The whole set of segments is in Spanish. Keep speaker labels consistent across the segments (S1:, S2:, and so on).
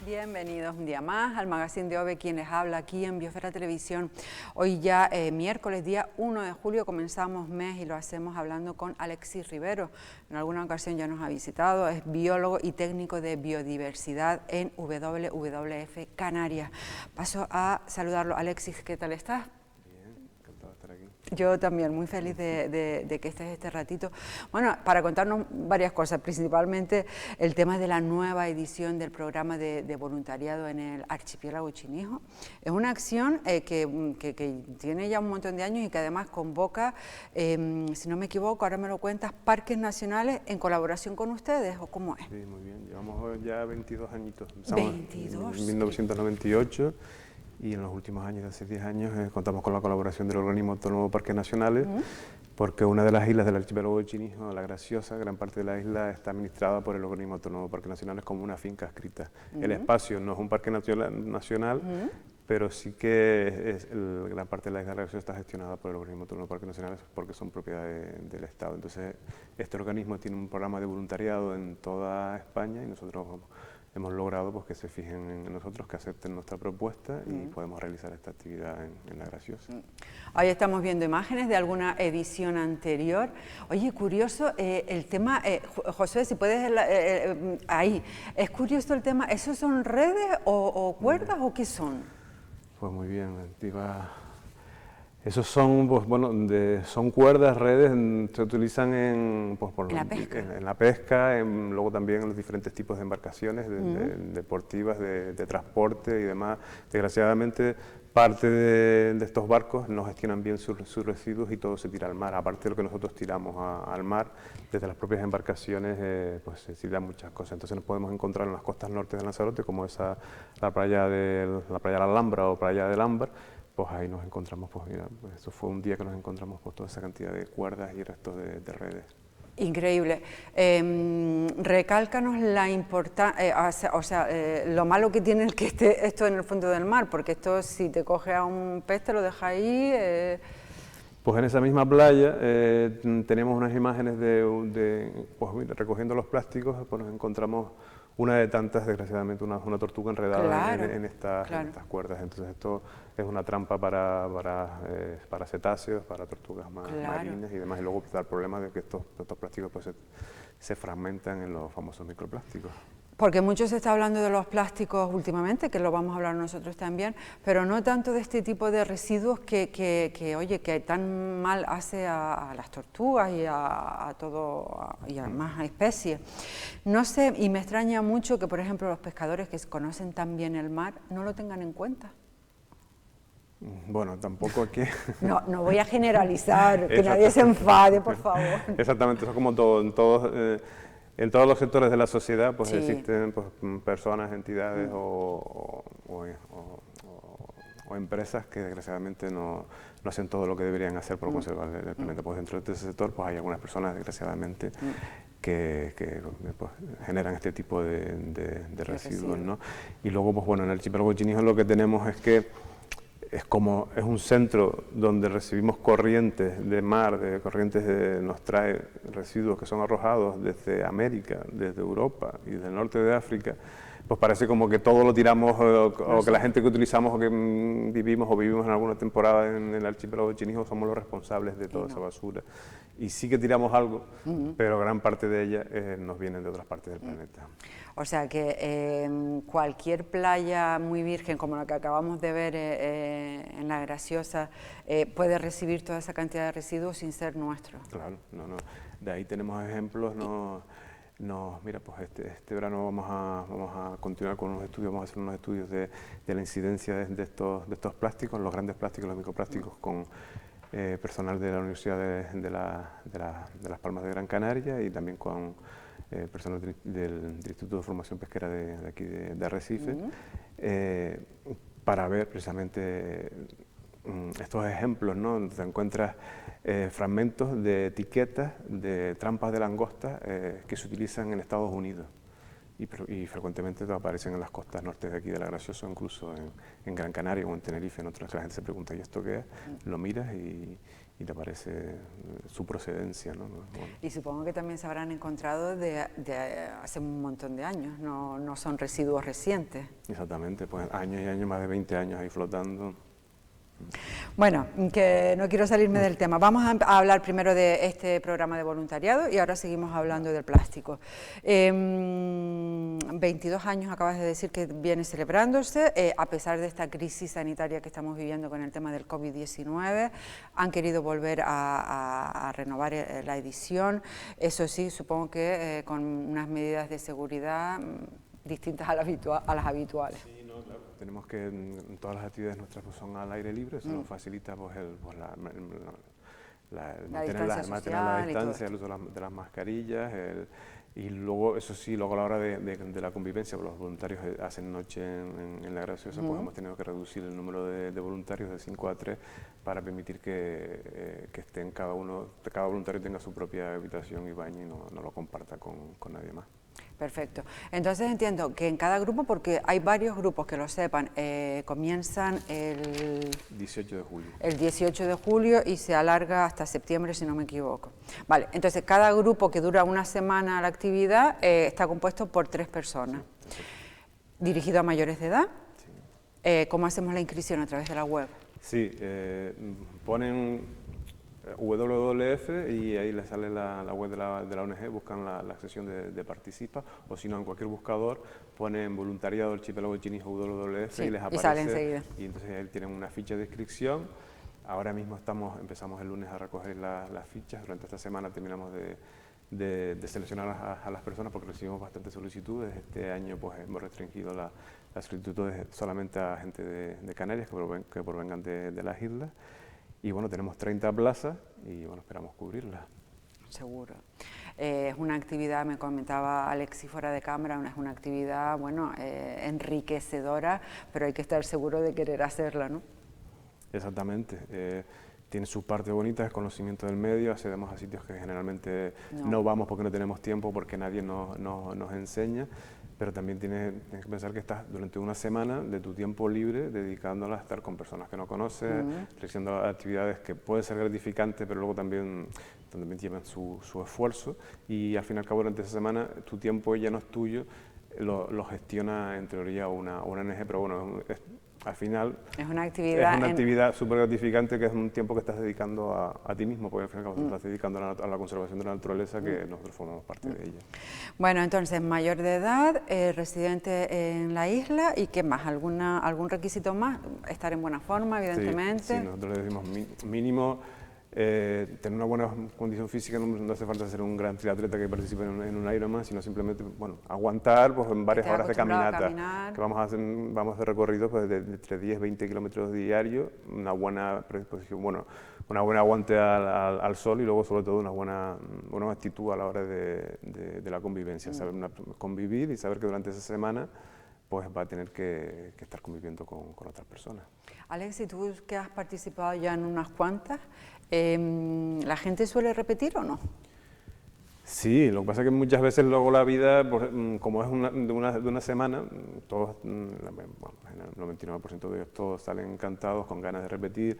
S1: Bienvenidos un día más al Magazine de OVE, quien les habla aquí en Biosfera Televisión. Hoy ya miércoles, día 1 de julio, comenzamos mes y lo hacemos hablando con Alexis Rivero. En alguna ocasión ya nos ha visitado, es biólogo y técnico de biodiversidad en WWF Canarias. Paso a saludarlo. Alexis, ¿qué tal estás? Yo también, muy feliz de que estés este ratito. Bueno, para contarnos varias cosas, principalmente el tema de la nueva edición del programa de voluntariado en el archipiélago Chinijo. Es una acción que tiene ya un montón de años y que además convoca, si no me equivoco, ahora me lo cuentas, parques nacionales en colaboración con ustedes, ¿o cómo es?
S2: Sí, muy bien, llevamos ya 22 añitos.
S1: 22.
S2: En 1998. Y en los últimos años, hace 10 años, contamos con la colaboración del Organismo Autónomo de Parques Nacionales, porque una de las islas del archipiélago de Chinijo, La Graciosa, gran parte de la isla está administrada por el Organismo Autónomo de Parques Nacionales como una finca adscrita. El espacio no es un parque nacional, pero sí que gran parte de la isla de La Graciosa está gestionada por el Organismo Autónomo de Parques Nacionales porque son propiedad del Estado. Entonces, este organismo tiene un programa de voluntariado en toda España y nosotros hemos logrado pues, que se fijen en nosotros, que acepten nuestra propuesta y podemos realizar esta actividad en La Graciosa.
S1: Ahí estamos viendo imágenes de alguna edición anterior. Oye, curioso el tema, José, si puedes, ahí, es curioso el tema, ¿esos son redes o cuerdas o qué son?
S2: Pues muy bien, esos son, pues, bueno, son cuerdas, redes, se utilizan en la pesca, luego también en los diferentes tipos de embarcaciones deportivas, de transporte y demás. Desgraciadamente, parte de estos barcos no gestionan bien sus residuos y todo se tira al mar. Aparte de lo que nosotros tiramos al mar, desde las propias embarcaciones pues se tiran muchas cosas. Entonces nos podemos encontrar en las costas norte de Lanzarote, como la playa de la Alhambra o playa del Ámbar. Pues ahí nos encontramos, pues mira, pues eso fue un día que nos encontramos pues toda esa cantidad de cuerdas y restos de redes.
S1: Increíble. Recálcanos la importancia, lo malo que tiene que esté esto en el fondo del mar, porque esto si te coge a un pez te lo deja ahí.
S2: Pues en esa misma playa tenemos unas imágenes pues mira, recogiendo los plásticos, pues nos encontramos una de tantas, desgraciadamente, una tortuga enredada en estas cuerdas. Entonces esto es una trampa para cetáceos, para tortugas marinas y demás. Y luego está el problema de que estos plásticos pues, se fragmentan en los famosos microplásticos.
S1: Porque mucho se está hablando de los plásticos últimamente, que lo vamos a hablar nosotros también, pero no tanto de este tipo de residuos que tan mal hace a las tortugas y a más especies. No sé, y me extraña mucho que, por ejemplo, los pescadores que conocen tan bien el mar no lo tengan en cuenta.
S2: Bueno, tampoco aquí...
S1: No voy a generalizar, que nadie se enfade, por favor.
S2: Exactamente, eso es como todo, en todos los sectores de la sociedad pues existen pues, personas, entidades o empresas que desgraciadamente no hacen todo lo que deberían hacer por conservar el planeta. Pues dentro de ese sector pues hay algunas personas desgraciadamente que pues, generan este tipo de residuos, ¿no? Y luego pues bueno, en el archipiélago de Chinijo lo que tenemos es que es un centro donde recibimos corrientes de mar, nos trae residuos que son arrojados desde América, desde Europa y del norte de África. Pues parece como que todo lo tiramos o que la gente que utilizamos o que vivimos en alguna temporada en el archipiélago de Chinijo somos los responsables de toda esa basura. Y sí que tiramos algo, pero gran parte de ella nos viene de otras partes del planeta.
S1: O sea que cualquier playa muy virgen como la que acabamos de ver en La Graciosa puede recibir toda esa cantidad de residuos sin ser nuestro.
S2: Claro, de ahí tenemos ejemplos, mira, pues este verano vamos a continuar con unos estudios, vamos a hacer unos estudios de la incidencia de estos plásticos, los grandes plásticos, los microplásticos, con personal de la Universidad de Las Palmas de Gran Canaria y también con personal del Instituto de Formación Pesquera de aquí de Arrecife, para ver precisamente estos ejemplos, ¿no? Donde te encuentras fragmentos de etiquetas de trampas de langosta que se utilizan en Estados Unidos. y frecuentemente aparecen en las costas norte de aquí de La Graciosa, incluso en Gran Canaria o en Tenerife, en otras que la gente se pregunta, ¿y esto qué es? Lo miras y te aparece su procedencia, ¿no? Bueno.
S1: Y supongo que también se habrán encontrado de hace un montón de años, no son residuos recientes.
S2: Exactamente, pues años y años, más de 20 años ahí flotando.
S1: Bueno, que no quiero salirme del tema. Vamos a hablar primero de este programa de voluntariado y ahora seguimos hablando del plástico. 22 años acabas de decir que viene celebrándose, a pesar de esta crisis sanitaria que estamos viviendo con el tema del COVID-19, han querido volver a renovar la edición, eso sí, supongo que con unas medidas de seguridad distintas a las habituales.
S2: Sí, no, claro. Tenemos que todas las actividades nuestras pues, son al aire libre, eso nos facilita pues, mantener la distancia, el uso de las mascarillas, y luego, eso sí, luego a la hora de la convivencia, pues, los voluntarios hacen noche en La Graciosa, pues hemos tenido que reducir el número de voluntarios de 5 a 3 para permitir que estén cada voluntario tenga su propia habitación y baño y no lo comparta con nadie más.
S1: Perfecto. Entonces entiendo que en cada grupo, porque hay varios grupos que lo sepan, comienzan el
S2: 18 de julio.
S1: El 18 de julio y se alarga hasta septiembre, si no me equivoco. Vale, entonces cada grupo que dura una semana la actividad está compuesto por 3 personas. Sí, ¿dirigido a mayores de edad? Sí. ¿Cómo hacemos la inscripción? ¿A través de la web?
S2: Sí, ponen WWF y ahí les sale la web de la ONG, buscan la sección de participa, o si no en cualquier buscador ponen voluntariado del archipiélago del Chinijo WWF sí, y les aparece. Y sale enseguida. Y entonces ahí tienen una ficha de inscripción. Ahora mismo empezamos el lunes a recoger las fichas, durante esta semana terminamos de seleccionar a las personas porque recibimos bastantes solicitudes. Este año pues hemos restringido las solicitudes solamente a gente de Canarias que provengan de las islas. Y bueno, tenemos 30 plazas y bueno, esperamos cubrirlas.
S1: Seguro. Es una actividad, me comentaba Alexis fuera de cámara, es una actividad, bueno, enriquecedora, pero hay que estar seguro de querer hacerla, ¿no?
S2: Exactamente. Tiene su parte bonita, es conocimiento del medio, accedemos a sitios que generalmente no vamos porque no tenemos tiempo, porque nadie nos enseña, pero también tienes que pensar que estás durante una semana de tu tiempo libre dedicándola a estar con personas que no conoces, realizando actividades que pueden ser gratificantes, pero luego también llevan su esfuerzo, y al fin y al cabo durante esa semana tu tiempo ya no es tuyo, lo gestiona en teoría una ONG, pero bueno, al final
S1: es una actividad
S2: súper gratificante, que es un tiempo que estás dedicando a ti mismo, porque al fin y al cabo estás dedicando a la conservación de la naturaleza, que nosotros formamos parte de ella.
S1: Bueno, entonces, mayor de edad, residente en la isla, ¿y qué más? ¿Algún requisito más? Estar en buena forma, evidentemente.
S2: Sí, nosotros le decimos mínimo tener una buena condición física, no hace falta ser un gran triatleta que participe en un Ironman, sino simplemente aguantar pues, en varias horas de caminata, que vamos de recorrido pues, de entre 10 y 20 kilómetros diarios, una buena predisposición, una buena aguante al sol y luego sobre todo una buena actitud a la hora de la convivencia, saber convivir y saber que durante esa semana pues va a tener que estar conviviendo con otras personas.
S1: Alexis, tú que has participado ya en unas cuantas, ¿la gente suele repetir o no?
S2: Sí, lo que pasa es que muchas veces luego la vida, como es de una semana, todos, el 99% de ellos todos salen encantados, con ganas de repetir.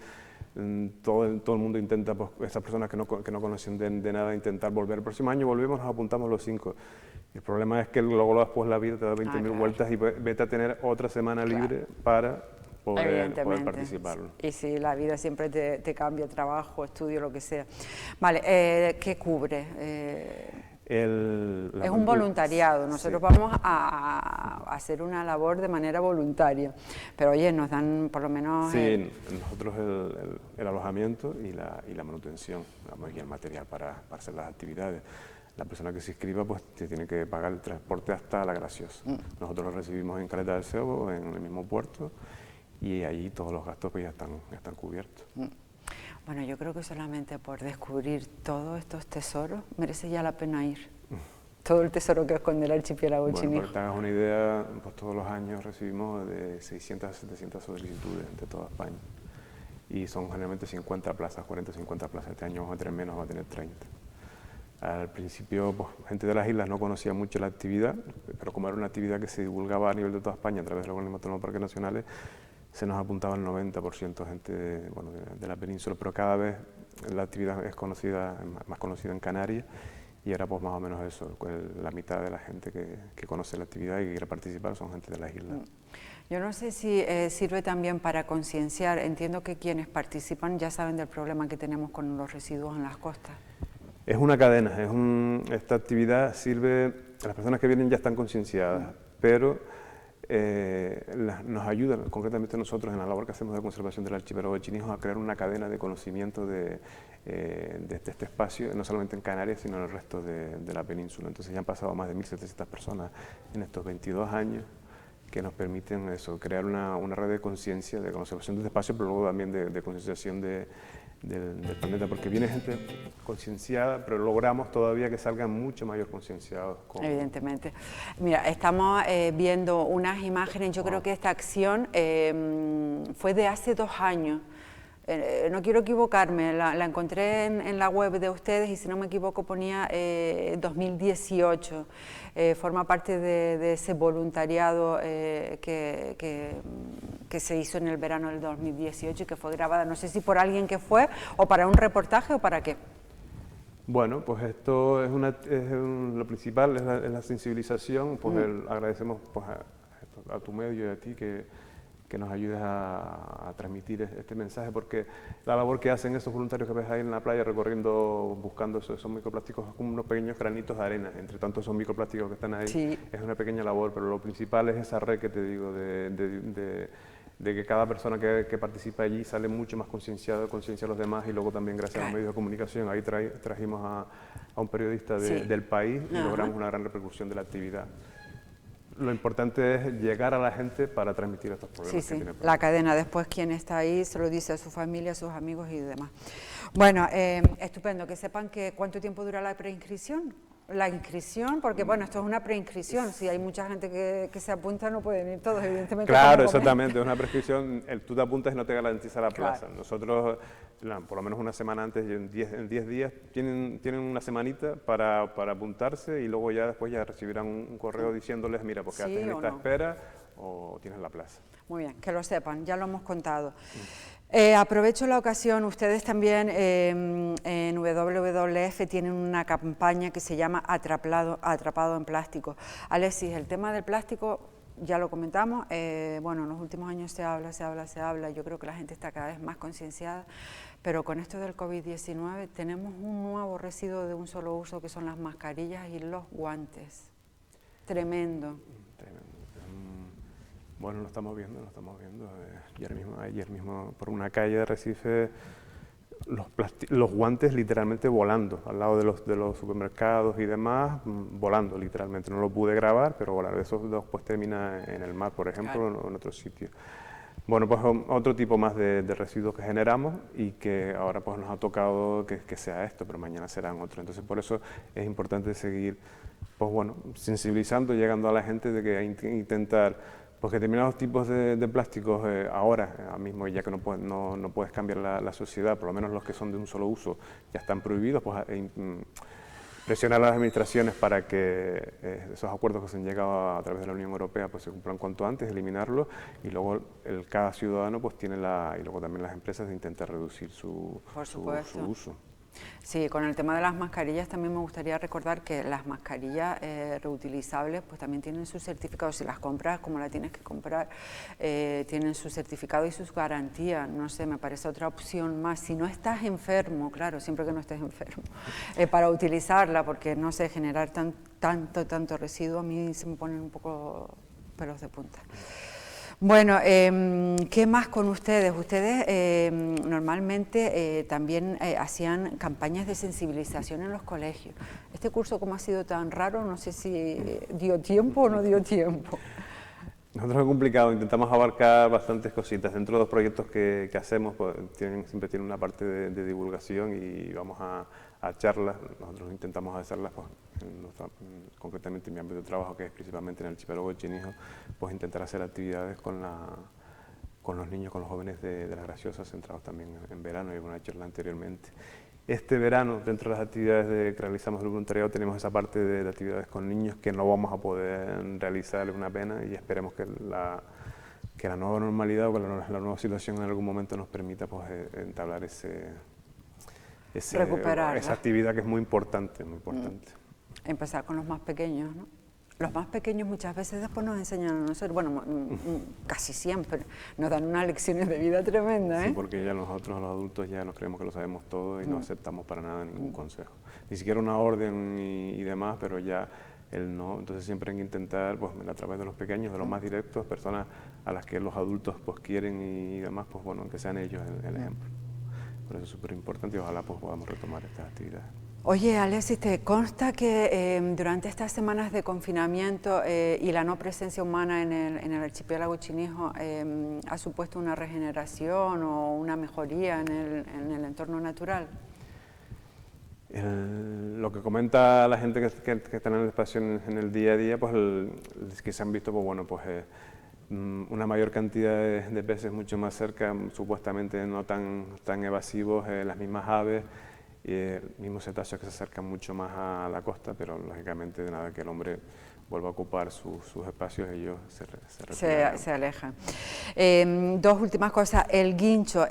S2: Todo el mundo intenta, pues esas personas que no conocen de nada, intentar volver. El próximo año volvemos, nos apuntamos los 5. El problema es que luego después la vida te da 20.000 vueltas y vete a tener otra semana libre para poder participar.
S1: Y sí, la vida siempre te cambia, trabajo, estudio, lo que sea. Vale, ¿qué cubre? Es un voluntariado, nosotros vamos a hacer una labor de manera voluntaria, pero oye, nos dan por lo menos...
S2: Sí, nosotros el alojamiento y la manutención, y el material para hacer las actividades. La persona que se inscriba pues te tiene que pagar el transporte hasta La Graciosa. Nosotros lo recibimos en Caleta del Cebo, en el mismo puerto, y allí todos los gastos pues ya están cubiertos.
S1: Bueno, yo creo que solamente por descubrir todos estos tesoros merece ya la pena ir. Todo el tesoro que esconde el archipiélago Chinijo.
S2: Para que te hagas una idea, pues todos los años recibimos de 600 a 700 solicitudes de toda España. Y son generalmente 50 plazas, 40 o 50 plazas. Este año vamos a tener menos, vamos a tener 30. Al principio, pues, gente de las islas no conocía mucho la actividad, pero como era una actividad que se divulgaba a nivel de toda España a través de los organismos de los parques nacionales, se nos apuntaba el 90% de gente de la península, pero cada vez la actividad es más conocida en Canarias, y ahora pues más o menos eso, la mitad de la gente que conoce la actividad y que quiere participar son gente de las islas.
S1: Yo no sé si sirve también para concienciar, entiendo que quienes participan ya saben del problema que tenemos con los residuos en las costas.
S2: Es una cadena, esta actividad sirve, las personas que vienen ya están concienciadas, pero nos ayuda, concretamente nosotros en la labor que hacemos de conservación del archipiélago de Chinijos, a crear una cadena de conocimiento de este espacio, no solamente en Canarias, sino en el resto de la península. Entonces ya han pasado más de 1.700 personas en estos 22 años, que nos permiten eso, crear una red de conciencia, de conservación de este espacio, pero luego también de concienciación del planeta, porque viene gente concienciada, pero logramos todavía que salgan mucho mayor concienciados.
S1: Evidentemente. Mira, estamos viendo unas imágenes, yo creo que esta acción fue de hace 2 años. No quiero equivocarme, la encontré en la web de ustedes y si no me equivoco ponía 2018. Forma parte de ese voluntariado que se hizo en el verano del 2018 y que fue grabada, no sé si por alguien que fue o para un reportaje o para qué.
S2: Bueno, pues esto es lo principal, es la sensibilización, pues agradecemos pues, a tu medio y a ti que nos ayudes a transmitir este mensaje, porque la labor que hacen esos voluntarios que ves ahí en la playa recorriendo, buscando esos microplásticos, es como unos pequeños granitos de arena, entre tanto esos microplásticos que están ahí, sí. Es una pequeña labor, pero lo principal es esa red que te digo, de que cada persona que participa allí sale mucho más concienciado, conciencia a los demás, y luego también gracias a los medios de comunicación, ahí trajimos a un periodista del país y logramos una gran repercusión de la actividad. Lo importante es llegar a la gente para transmitir estos problemas.
S1: Sí, sí, la cadena, después quien está ahí se lo dice a su familia, a sus amigos y demás. Bueno, estupendo, que sepan que cuánto tiempo dura la preinscripción. La inscripción, porque bueno, esto es una preinscripción, si hay mucha gente que se apunta no pueden ir todos, evidentemente.
S2: Claro, exactamente, es una prescripción, tú te apuntas y no te garantiza la plaza. Claro. Nosotros, por lo menos una semana antes, en 10 días, tienen una semanita para apuntarse y luego ya después ya recibirán un correo diciéndoles, mira, pues quedaste en esta espera o tienes la plaza.
S1: Muy bien, que lo sepan, ya lo hemos contado. Aprovecho la ocasión, ustedes también en WWF tienen una campaña que se llama Atrapado en Plástico. Alexis, el tema del plástico ya lo comentamos, bueno, en los últimos años se habla, yo creo que la gente está cada vez más concienciada, pero con esto del COVID-19 tenemos un nuevo residuo de un solo uso que son las mascarillas y los guantes. Tremendo.
S2: Bueno, lo estamos viendo. Ayer mismo por una calle de Recife, los guantes literalmente volando, al lado de los supermercados y demás, volando literalmente. No lo pude grabar, pero volar. Esos dos pues termina en el mar, por ejemplo, claro. O en otro sitio. Bueno, pues otro tipo más de residuos que generamos y que ahora pues nos ha tocado que sea esto, pero mañana serán otros. Entonces por eso es importante seguir, pues bueno, sensibilizando, llegando a la gente de que hay que intentar porque determinados tipos de plásticos ahora mismo, ya que no puedes cambiar la sociedad, por lo menos los que son de un solo uso ya están prohibidos, pues presionar a las administraciones para que esos acuerdos que se han llegado a través de la Unión Europea pues se cumplan cuanto antes, eliminarlos, y luego cada ciudadano pues tiene y luego también las empresas de intentar reducir su uso.
S1: Sí, con el tema de las mascarillas también me gustaría recordar que las mascarillas reutilizables pues también tienen sus certificados, si las compras como la tienes que comprar, tienen su certificado y sus garantías, no sé, me parece otra opción más, si no estás enfermo, claro, siempre que no estés enfermo, para utilizarla, porque no sé, generar tanto residuo a mí se me ponen un poco pelos de punta. Bueno, ¿qué más con ustedes? Ustedes normalmente también hacían campañas de sensibilización en los colegios. Este curso, como ha sido tan raro, no sé si dio tiempo o no dio tiempo.
S2: Nosotros es complicado, intentamos abarcar bastantes cositas. Dentro de los proyectos que hacemos, pues, siempre tienen una parte de divulgación y vamos a charlas. Nosotros intentamos hacerlas, pues, concretamente en mi ámbito de trabajo, que es principalmente en el archipiélago de Chinijos, pues intentar hacer actividades con los niños, con los jóvenes de las Graciosas, centrados también en verano, y una charla anteriormente. Este verano, dentro de las actividades que realizamos del voluntariado, tenemos esa parte de actividades con niños que no vamos a poder realizar, es una pena, y esperemos que la nueva normalidad o que la nueva situación en algún momento nos permita pues, entablar esa actividad que es muy importante, muy importante.
S1: Empezar con los más pequeños, ¿no? Los más pequeños muchas veces después nos enseñan a nosotros, bueno, casi siempre, nos dan unas lecciones de vida tremendas, ¿eh?
S2: Sí, porque ya nosotros los adultos ya nos creemos que lo sabemos todo y no aceptamos para nada ningún consejo. Ni siquiera una orden y demás, pero ya el no. Entonces siempre hay que intentar, pues a través de los pequeños, de los más directos, personas a las que los adultos pues quieren y demás, pues bueno, que sean ellos el ejemplo. Por eso es súper importante y ojalá pues podamos retomar estas actividades.
S1: Oye, Alexis, ¿te consta que durante estas semanas de confinamiento y la no presencia humana en el archipiélago Chinijo ha supuesto una regeneración o una mejoría en el entorno natural?
S2: Lo que comenta la gente que está en el espacio en el día a día, pues que se han visto, pues bueno, pues una mayor cantidad de peces mucho más cerca, supuestamente no tan evasivos, las mismas aves, mismos cetáceos que se acercan mucho más a la costa, pero lógicamente de nada que el hombre vuelva a ocupar sus espacios, ellos
S1: se alejan. Dos últimas cosas, el guincho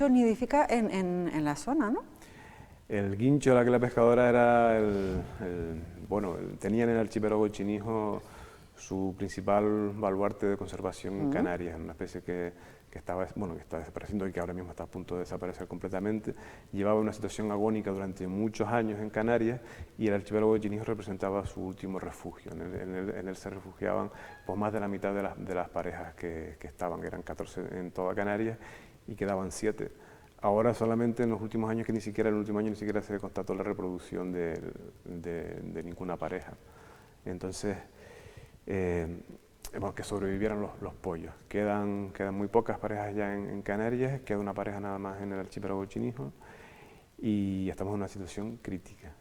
S1: nidifica en la zona, ¿no?
S2: El guincho, la águila pescadora, era tenía en el archipiélago Chinijo su principal baluarte de conservación en Canarias, una especie que está desapareciendo y que ahora mismo está a punto de desaparecer completamente. Llevaba una situación agónica durante muchos años en Canarias y el archipiélago de Chinijo representaba su último refugio. En él se refugiaban pues, más de la mitad de las parejas que estaban, que eran 14 en toda Canarias y quedaban 7. Ahora solamente en los últimos años, que ni siquiera en el último año ni siquiera se constató la reproducción de ninguna pareja. Entonces, que sobrevivieran los pollos. Quedan muy pocas parejas ya en Canarias, queda una pareja nada más en el archipiélago Chinijo y estamos en una situación crítica.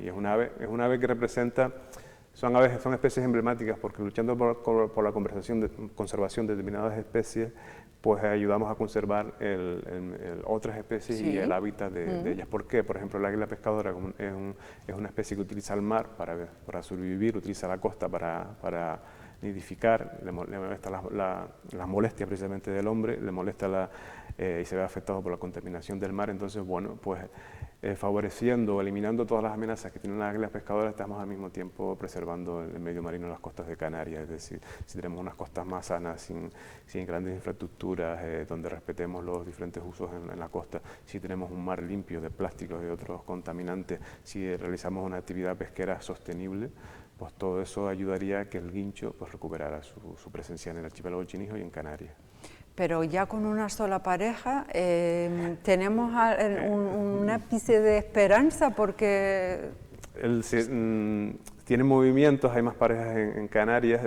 S2: Y es una ave que representa, son especies emblemáticas porque luchando por la conservación de determinadas especies, pues ayudamos a conservar otras especies y el hábitat de ellas. ¿Por qué? Por ejemplo, el águila pescadora es una especie que utiliza el mar para sobrevivir, utiliza la costa para nidificar, le molesta las molestias precisamente del hombre, le molesta y se ve afectado por la contaminación del mar. Entonces, bueno, pues favoreciendo, eliminando todas las amenazas que tienen las águilas pescadoras, estamos al mismo tiempo preservando el medio marino en las costas de Canarias. Es decir, si tenemos unas costas más sanas, sin grandes infraestructuras, donde respetemos los diferentes usos en la costa, si tenemos un mar limpio de plásticos y otros contaminantes, si realizamos una actividad pesquera sostenible, pues todo eso ayudaría a que el guincho pues, recuperara su presencia en el archipiélago Chinijo y en Canarias.
S1: Pero ya con una sola pareja tenemos un ápice de esperanza porque...
S2: Tienen movimientos, hay más parejas en Canarias,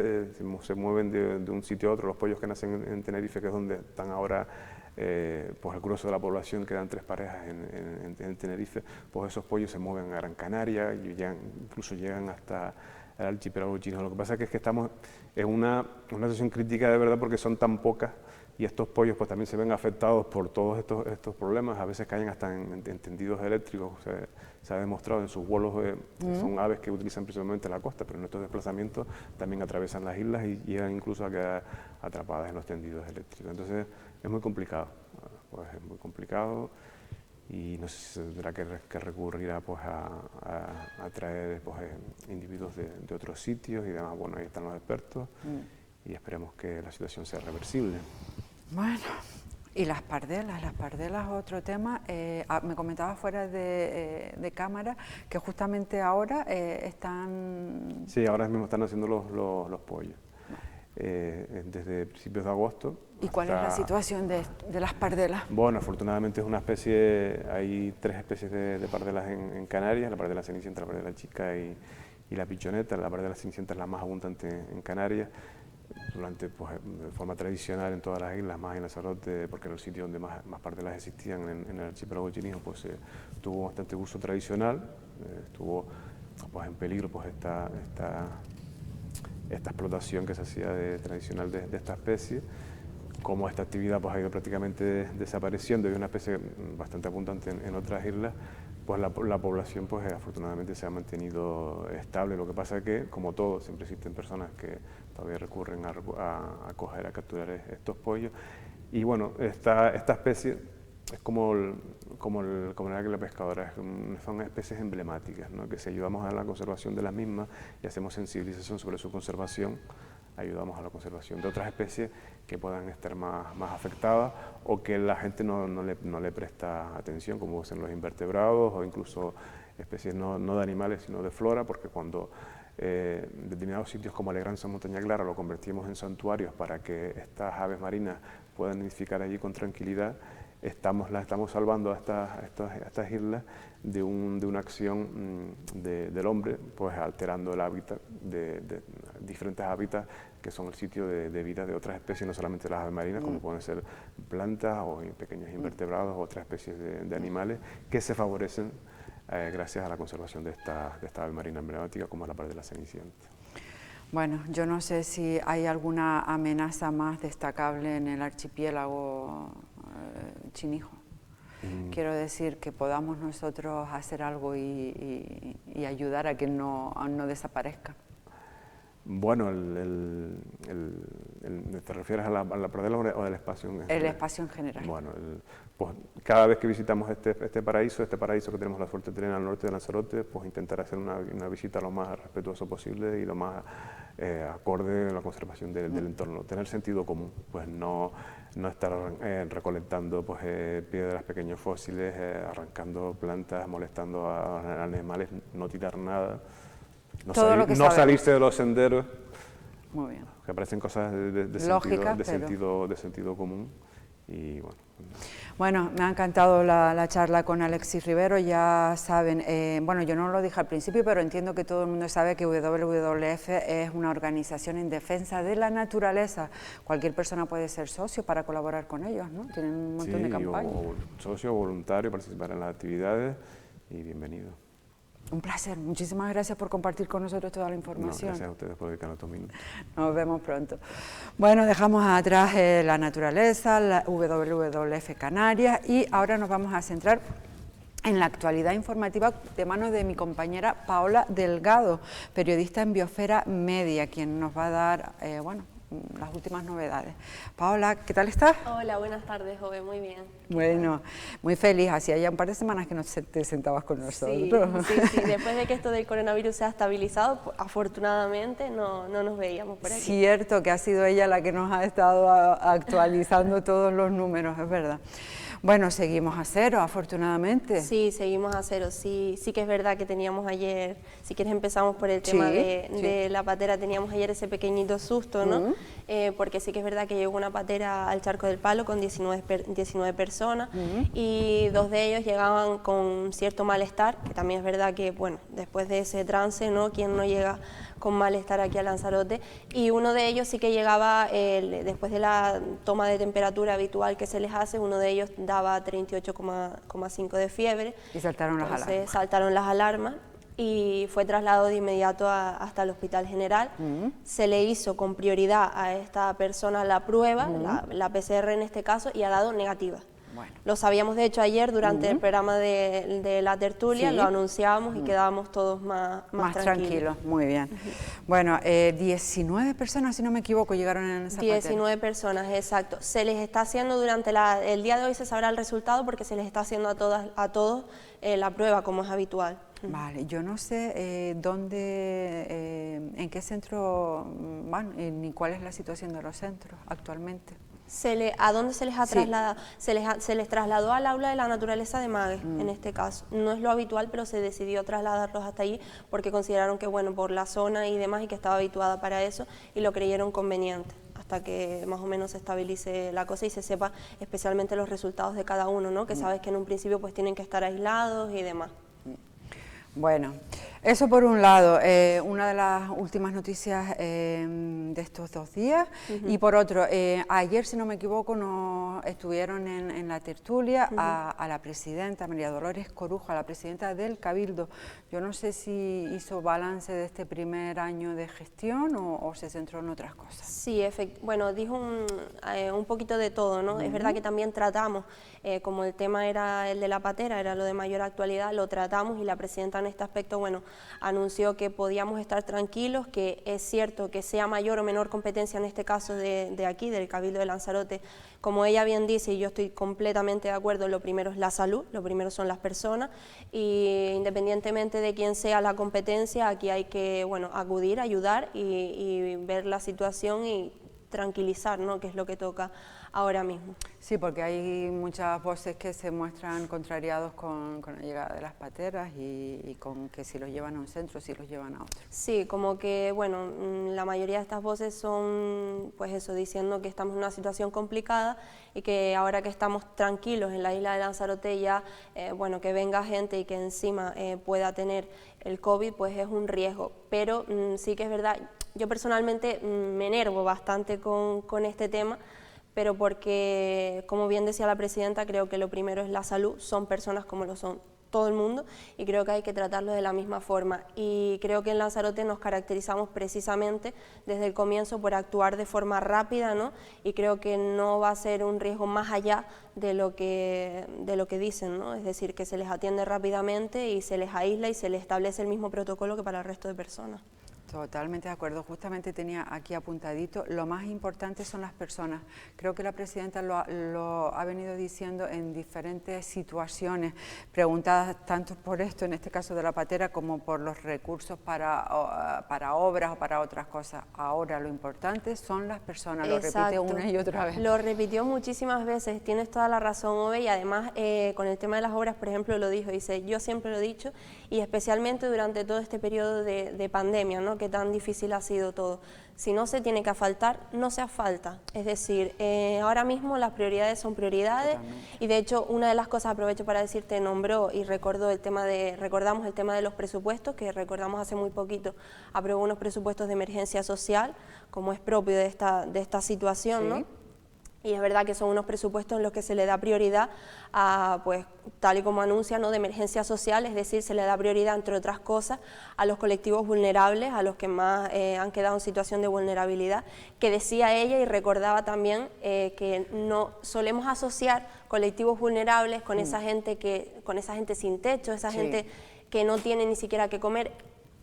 S2: se mueven de un sitio a otro. Los pollos que nacen en Tenerife, que es donde están ahora pues el grueso de la población, quedan 3 parejas en Tenerife, pues esos pollos se mueven a Gran Canaria y incluso llegan hasta el archipiélago Chinijo. Lo que pasa es que estamos en una situación crítica de verdad porque son tan pocas y estos pollos pues también se ven afectados por todos estos problemas, a veces caen hasta en tendidos eléctricos, se ha demostrado en sus vuelos, son aves que utilizan principalmente la costa, pero en estos desplazamientos también atraviesan las islas y llegan incluso a quedar atrapadas en los tendidos eléctricos. Entonces es muy complicado, pues es muy complicado y no sé si se tendrá que recurrir pues, a traer pues, individuos de otros sitios y demás. Bueno, ahí están los expertos y esperemos que la situación sea reversible.
S1: Bueno, y las pardelas otro tema. Me comentaba fuera de cámara que justamente ahora están...
S2: Sí, ahora mismo están haciendo los pollos, desde principios de agosto.
S1: ¿Y cuál es la situación de las pardelas?
S2: Bueno, afortunadamente es una especie, hay 3 especies de pardelas en Canarias, la pardela cenicienta, la pardela chica y la pichoneta. La pardela cenicienta es la más abundante en Canarias. Durante, pues, de forma tradicional en todas las islas, más en Lanzarote, porque era el sitio donde más pardelas existían en el archipiélago Chinijo, pues tuvo bastante uso tradicional, estuvo pues, en peligro pues, esta explotación que se hacía tradicional de esta especie. como esta actividad pues, ha ido prácticamente desapareciendo y es una especie bastante abundante en otras islas, pues la población pues afortunadamente se ha mantenido estable. Lo que pasa es que, como todo, siempre existen personas que todavía recurren a coger, a capturar estos pollos. Y bueno, esta especie es como el águila pescadora, son especies emblemáticas, ¿no? Que si ayudamos a la conservación de las mismas y hacemos sensibilización sobre su conservación, ayudamos a la conservación de otras especies que puedan estar más afectadas o que la gente no le presta atención, como son los invertebrados o incluso especies no de animales sino de flora, porque cuando determinados sitios como Alegranza, Montaña Clara, lo convertimos en santuarios para que estas aves marinas puedan nidificar allí con tranquilidad, las estamos salvando a estas islas de una acción del hombre, pues alterando el hábitat de diferentes hábitats que son el sitio de vida de otras especies, no solamente las aves marinas, como pueden ser plantas o pequeños invertebrados o otras especies de animales que se favorecen gracias a la conservación de esta ave marina emblemática como la parte de la cenicienta.
S1: Bueno, yo no sé si hay alguna amenaza más destacable en el archipiélago Chinijo. Quiero decir, que podamos nosotros hacer algo y ayudar a que no desaparezca.
S2: Bueno, ¿te refieres a la pradera o del espacio en general?
S1: El espacio en general.
S2: Bueno, pues cada vez que visitamos este paraíso que tenemos la suerte de tener al norte de Lanzarote, pues intentar hacer una visita lo más respetuosa posible y lo más acorde a la conservación del entorno. Tener sentido común, pues no estar recolectando pues, piedras, pequeños fósiles, arrancando plantas, molestando a animales, no tirar nada. No salirse de los senderos.
S1: Muy bien.
S2: Que parecen cosas de sentido común. Y
S1: bueno, me ha encantado la charla con Alexis Rivero. Ya saben, bueno, yo no lo dije al principio, pero entiendo que todo el mundo sabe que WWF es una organización en defensa de la naturaleza. Cualquier persona puede ser socio para colaborar con ellos, ¿no? Tienen un montón de campañas.
S2: O socio voluntario, participar en las actividades y bienvenido.
S1: Un placer, muchísimas gracias por compartir con nosotros toda la información.
S2: Gracias a ustedes por dedicarnos estos minutos.
S1: Nos vemos pronto. Bueno, dejamos atrás la naturaleza, la WWF Canarias y ahora nos vamos a centrar en la actualidad informativa de manos de mi compañera Paola Delgado, periodista en Biosfera Media, quien nos va a dar, las últimas novedades. Paola, ¿qué tal estás?
S3: Hola, buenas tardes, joven, muy bien.
S1: Bueno, muy feliz, hacía ya un par de semanas que no te sentabas con nosotros.
S3: Sí, después de que esto del coronavirus se ha estabilizado, afortunadamente no nos veíamos por aquí.
S1: Cierto que ha sido ella la que nos ha estado actualizando todos los números, es verdad. Bueno, seguimos a cero, afortunadamente.
S3: Sí, seguimos a cero. Sí que es verdad que teníamos ayer, si quieres empezamos por el tema de la patera, teníamos ayer ese pequeñito susto, ¿no? Porque sí que es verdad que llegó una patera al Charco del Palo con 19 personas y 2 de ellos llegaban con cierto malestar, que también es verdad que, bueno, después de ese trance, ¿no? ¿Quién no llega con malestar aquí a Lanzarote? Y uno de ellos sí que llegaba, después de la toma de temperatura habitual que se les hace, uno de ellos daba 38,5 de fiebre.
S1: Y saltaron las alarmas.
S3: Saltaron las alarmas y fue trasladado de inmediato hasta el Hospital General. Se le hizo con prioridad a esta persona la prueba, la PCR en este caso, y ha dado negativa. Bueno. Lo sabíamos de hecho ayer durante el programa de la tertulia, lo anunciábamos y quedábamos todos más tranquilos.
S1: Muy bien. Bueno, 19 personas, si no me equivoco, llegaron en esa patera.
S3: 19 personas, exacto. Se les está haciendo durante el día de hoy, se sabrá el resultado porque se les está haciendo a todos la prueba como es habitual.
S1: Vale, yo no sé en qué centro van ni cuál es la situación de los centros actualmente.
S3: ¿A dónde se les ha trasladado? Se les trasladó al aula de la naturaleza de Magues, en este caso. No es lo habitual, pero se decidió trasladarlos hasta allí porque consideraron que, bueno, por la zona y demás, y que estaba habituada para eso, y lo creyeron conveniente, hasta que más o menos se estabilice la cosa y se sepa especialmente los resultados de cada uno, ¿no? Que sabes que en un principio pues tienen que estar aislados y demás.
S1: Bueno, eso por un lado, una de las últimas noticias de estos 2 días, y por otro, ayer, si no me equivoco, estuvieron en la tertulia a la presidenta María Dolores Corujo, a la presidenta del Cabildo. Yo no sé si hizo balance de este primer año de gestión o se centró en otras cosas.
S3: Sí, bueno, dijo un poquito de todo, ¿no? Es verdad que también tratamos, como el tema era el de la patera, era lo de mayor actualidad, lo tratamos y la presidenta en este aspecto, bueno, anunció que podíamos estar tranquilos, que es cierto que sea mayor o menor competencia en este caso de aquí, del Cabildo de Lanzarote, como ella bien dice, y yo estoy completamente de acuerdo, lo primero es la salud, lo primero son las personas, y independientemente de quién sea la competencia, aquí hay que, bueno, acudir, ayudar y ver la situación y tranquilizar, ¿no?, que es lo que toca ahora mismo.
S1: Sí, porque hay muchas voces que se muestran contrariados con la llegada de las pateras y con que si los llevan a un centro, si los llevan a otro.
S3: Sí, como que, bueno, la mayoría de estas voces son, pues eso, diciendo que estamos en una situación complicada y que ahora que estamos tranquilos en la isla de Lanzarote ya, bueno, que venga gente y que encima pueda tener el COVID, pues es un riesgo. Pero sí que es verdad, yo personalmente me enervo bastante con este tema, pero porque, como bien decía la presidenta, creo que lo primero es la salud, son personas como lo son todo el mundo y creo que hay que tratarlo de la misma forma. Y creo que en Lanzarote nos caracterizamos precisamente desde el comienzo por actuar de forma rápida, ¿no? Y creo que no va a ser un riesgo más allá de lo que dicen, ¿no? Es decir, que se les atiende rápidamente y se les aísla y se les establece el mismo protocolo que para el resto de personas.
S1: Totalmente de acuerdo, justamente tenía aquí apuntadito, lo más importante son las personas. Creo que la presidenta lo ha venido diciendo en diferentes situaciones, preguntadas tanto por esto, en este caso de la patera, como por los recursos para obras o para otras cosas. Ahora lo importante son las personas, lo repite una y otra vez.
S3: Lo repitió muchísimas veces, tienes toda la razón, Ove, y además con el tema de las obras, por ejemplo, lo dijo, dice, yo siempre lo he dicho, y especialmente durante todo este periodo de pandemia, ¿no?, que tan difícil ha sido todo. Si no se tiene que asfaltar, no se asfalta. Es decir, ahora mismo las prioridades son prioridades. Totalmente. Y de hecho una de las cosas, aprovecho para decirte, nombró y recordamos el tema de los presupuestos, que recordamos hace muy poquito, aprobó unos presupuestos de emergencia social, como es propio de esta situación, sí, ¿no? Y es verdad que son unos presupuestos en los que se le da prioridad a, pues, tal y como anuncia, ¿no?, de emergencia social, es decir, se le da prioridad, entre otras cosas, a los colectivos vulnerables, a los que más han quedado en situación de vulnerabilidad, que decía ella y recordaba también que no solemos asociar colectivos vulnerables con esa gente sin techo, esa sí, gente que no tiene ni siquiera que comer.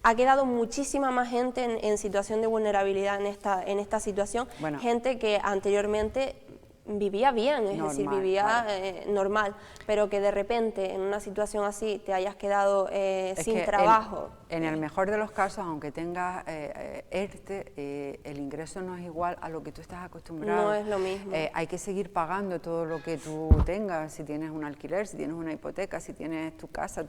S3: Ha quedado muchísima más gente en situación de vulnerabilidad en esta situación, bueno, gente que anteriormente vivía bien, es normal, decir, vivía claro, normal, pero que de repente en una situación así te hayas quedado sin trabajo.
S1: En el mejor de los casos, aunque tengas ERTE, el ingreso no es igual a lo que tú estás acostumbrado.
S3: No es lo mismo.
S1: Hay que seguir pagando todo lo que tú tengas, si tienes un alquiler, si tienes una hipoteca, si tienes tu casa,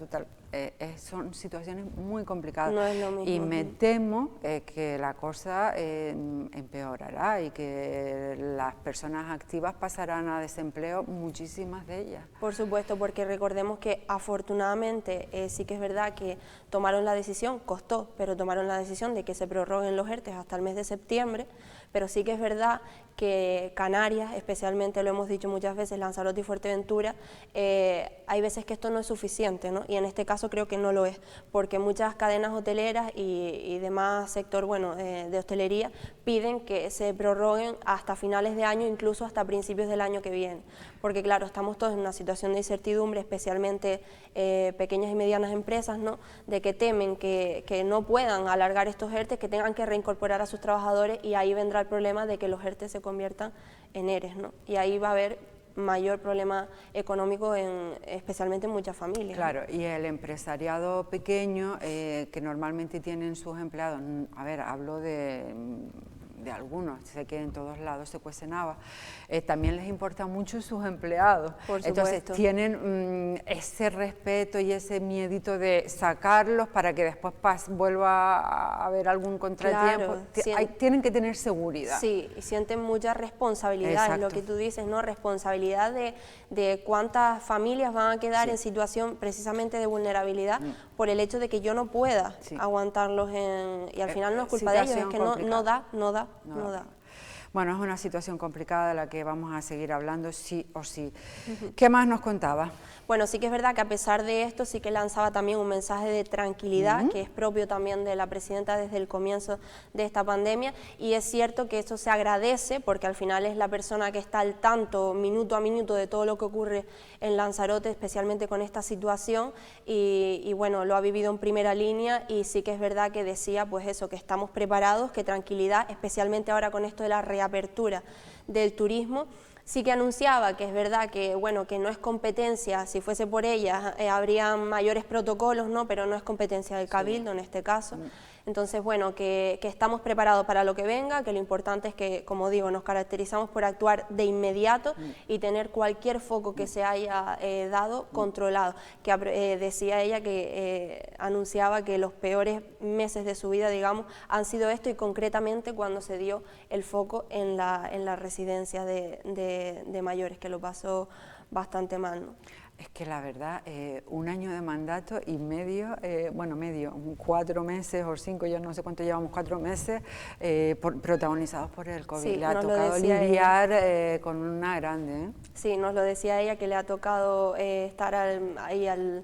S1: son situaciones muy complicadas.
S3: No es lo mismo.
S1: Y me temo que la cosa empeorará y que las personas activas pasarán a desempleo, muchísimas de ellas.
S3: Por supuesto, porque recordemos que afortunadamente sí que es verdad que tomaron la decisión, costó, pero tomaron la decisión de que se prorroguen los ERTE hasta el mes de septiembre, pero sí que es verdad que Canarias, especialmente lo hemos dicho muchas veces, Lanzarote y Fuerteventura, hay veces que esto no es suficiente, ¿no? Y en este caso creo que no lo es, porque muchas cadenas hoteleras y demás sector, bueno, de hostelería piden que se prorroguen hasta finales de año, incluso hasta principios del año que viene, porque claro, estamos todos en una situación de incertidumbre, especialmente pequeñas y medianas empresas, ¿no?, de que temen que no puedan alargar estos ERTE, que tengan que reincorporar a sus trabajadores, y ahí vendrá el problema de que los ERTE se conviertan en ERES, ¿no? Y ahí va a haber mayor problema económico, especialmente en muchas familias.
S1: Claro, ¿no? Y el empresariado pequeño, que normalmente tienen sus empleados, a ver, hablo de algunos, sé que en todos lados se cuecen habas, también les importa mucho sus empleados.
S3: Por supuesto.
S1: Entonces tienen ese respeto y ese miedito de sacarlos para que después vuelva a haber algún contratiempo. Claro, tienen que tener seguridad.
S3: Sí, y sienten mucha responsabilidad, es lo que tú dices, ¿no? Responsabilidad de cuántas familias van a quedar en situación precisamente de vulnerabilidad por el hecho de que yo no pueda aguantarlos y al final no es culpa de ellos, es que no da.
S1: Bueno, es una situación complicada de la que vamos a seguir hablando sí o sí. ¿Qué más nos contaba?
S3: Bueno, sí que es verdad que a pesar de esto sí que lanzaba también un mensaje de tranquilidad, que es propio también de la presidenta desde el comienzo de esta pandemia, y es cierto que esto se agradece porque al final es la persona que está al tanto minuto a minuto de todo lo que ocurre en Lanzarote, especialmente con esta situación, y bueno, lo ha vivido en primera línea, y sí que es verdad que decía pues eso, que estamos preparados, que tranquilidad, especialmente ahora con esto de la reapertura del turismo. Sí que anunciaba que es verdad que, bueno, que no es competencia, si fuese por ella, habría mayores protocolos, ¿no? Pero no es competencia del Cabildo en este caso. Entonces, bueno, que estamos preparados para lo que venga, que lo importante es que, como digo, nos caracterizamos por actuar de inmediato y tener cualquier foco que se haya dado controlado. Que decía ella que anunciaba que los peores meses de su vida, digamos, han sido esto, y concretamente cuando se dio el foco en la residencia de mayores, que lo pasó bastante mal, ¿no?
S1: Es que la verdad, 1 año de mandato y medio, bueno, medio, 4 meses o 5, yo no sé cuánto llevamos, 4 meses, protagonizados por el COVID.
S3: Sí,
S1: le ha tocado lidiar con una grande.
S3: Sí, nos lo decía ella, que le ha tocado estar ahí en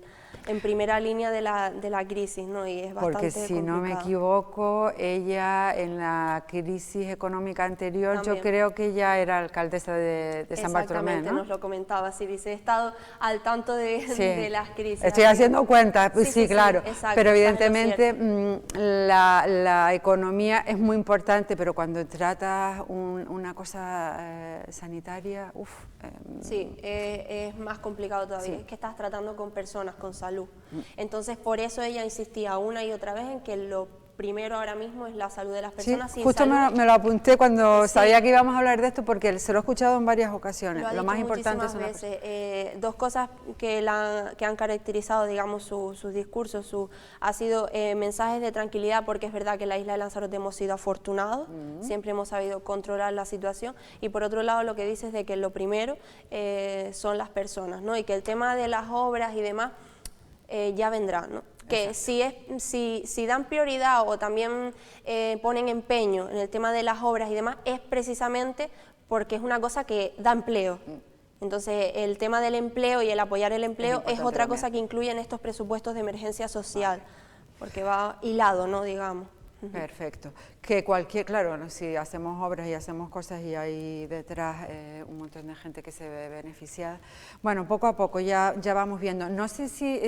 S3: primera línea de la crisis, ¿no? Y es bastante
S1: Porque si
S3: complicado.
S1: no me equivoco, ella en la crisis económica anterior,
S3: También.
S1: yo creo que ella era alcaldesa de San Bartolomé, ¿no?
S3: Exactamente, nos lo comentaba, sí, dice, he estado al tanto de las crisis.
S1: Estoy haciendo cuentas, pues sí, claro,
S3: exacto,
S1: pero evidentemente la economía es muy importante, pero cuando tratas una cosa sanitaria,
S3: sí, es más complicado todavía, es que estás tratando con personas con salud. Entonces, por eso ella insistía una y otra vez en que lo primero ahora mismo es la salud de las personas.
S1: Sí, justo me lo apunté cuando sabía que íbamos a hablar de esto, porque se lo he escuchado en varias ocasiones. Lo más importante son las
S3: veces. Dos cosas que han caracterizado, digamos, sus discursos, ha sido mensajes de tranquilidad, porque es verdad que en la isla de Lanzarote hemos sido afortunados, siempre hemos sabido controlar la situación, y por otro lado lo que dice es de que lo primero son las personas, ¿no? Y que el tema de las obras y demás ya vendrá, ¿no? Que si dan prioridad o también ponen empeño en el tema de las obras y demás, es precisamente porque es una cosa que da empleo. Entonces, el tema del empleo y el apoyar el empleo es otra cosa que incluye en estos presupuestos de emergencia social, porque va hilado, ¿no? Digamos.
S1: Perfecto. Que claro, si hacemos obras y hacemos cosas y hay detrás un montón de gente que se ve beneficiada, bueno, poco a poco ya vamos viendo. No sé si,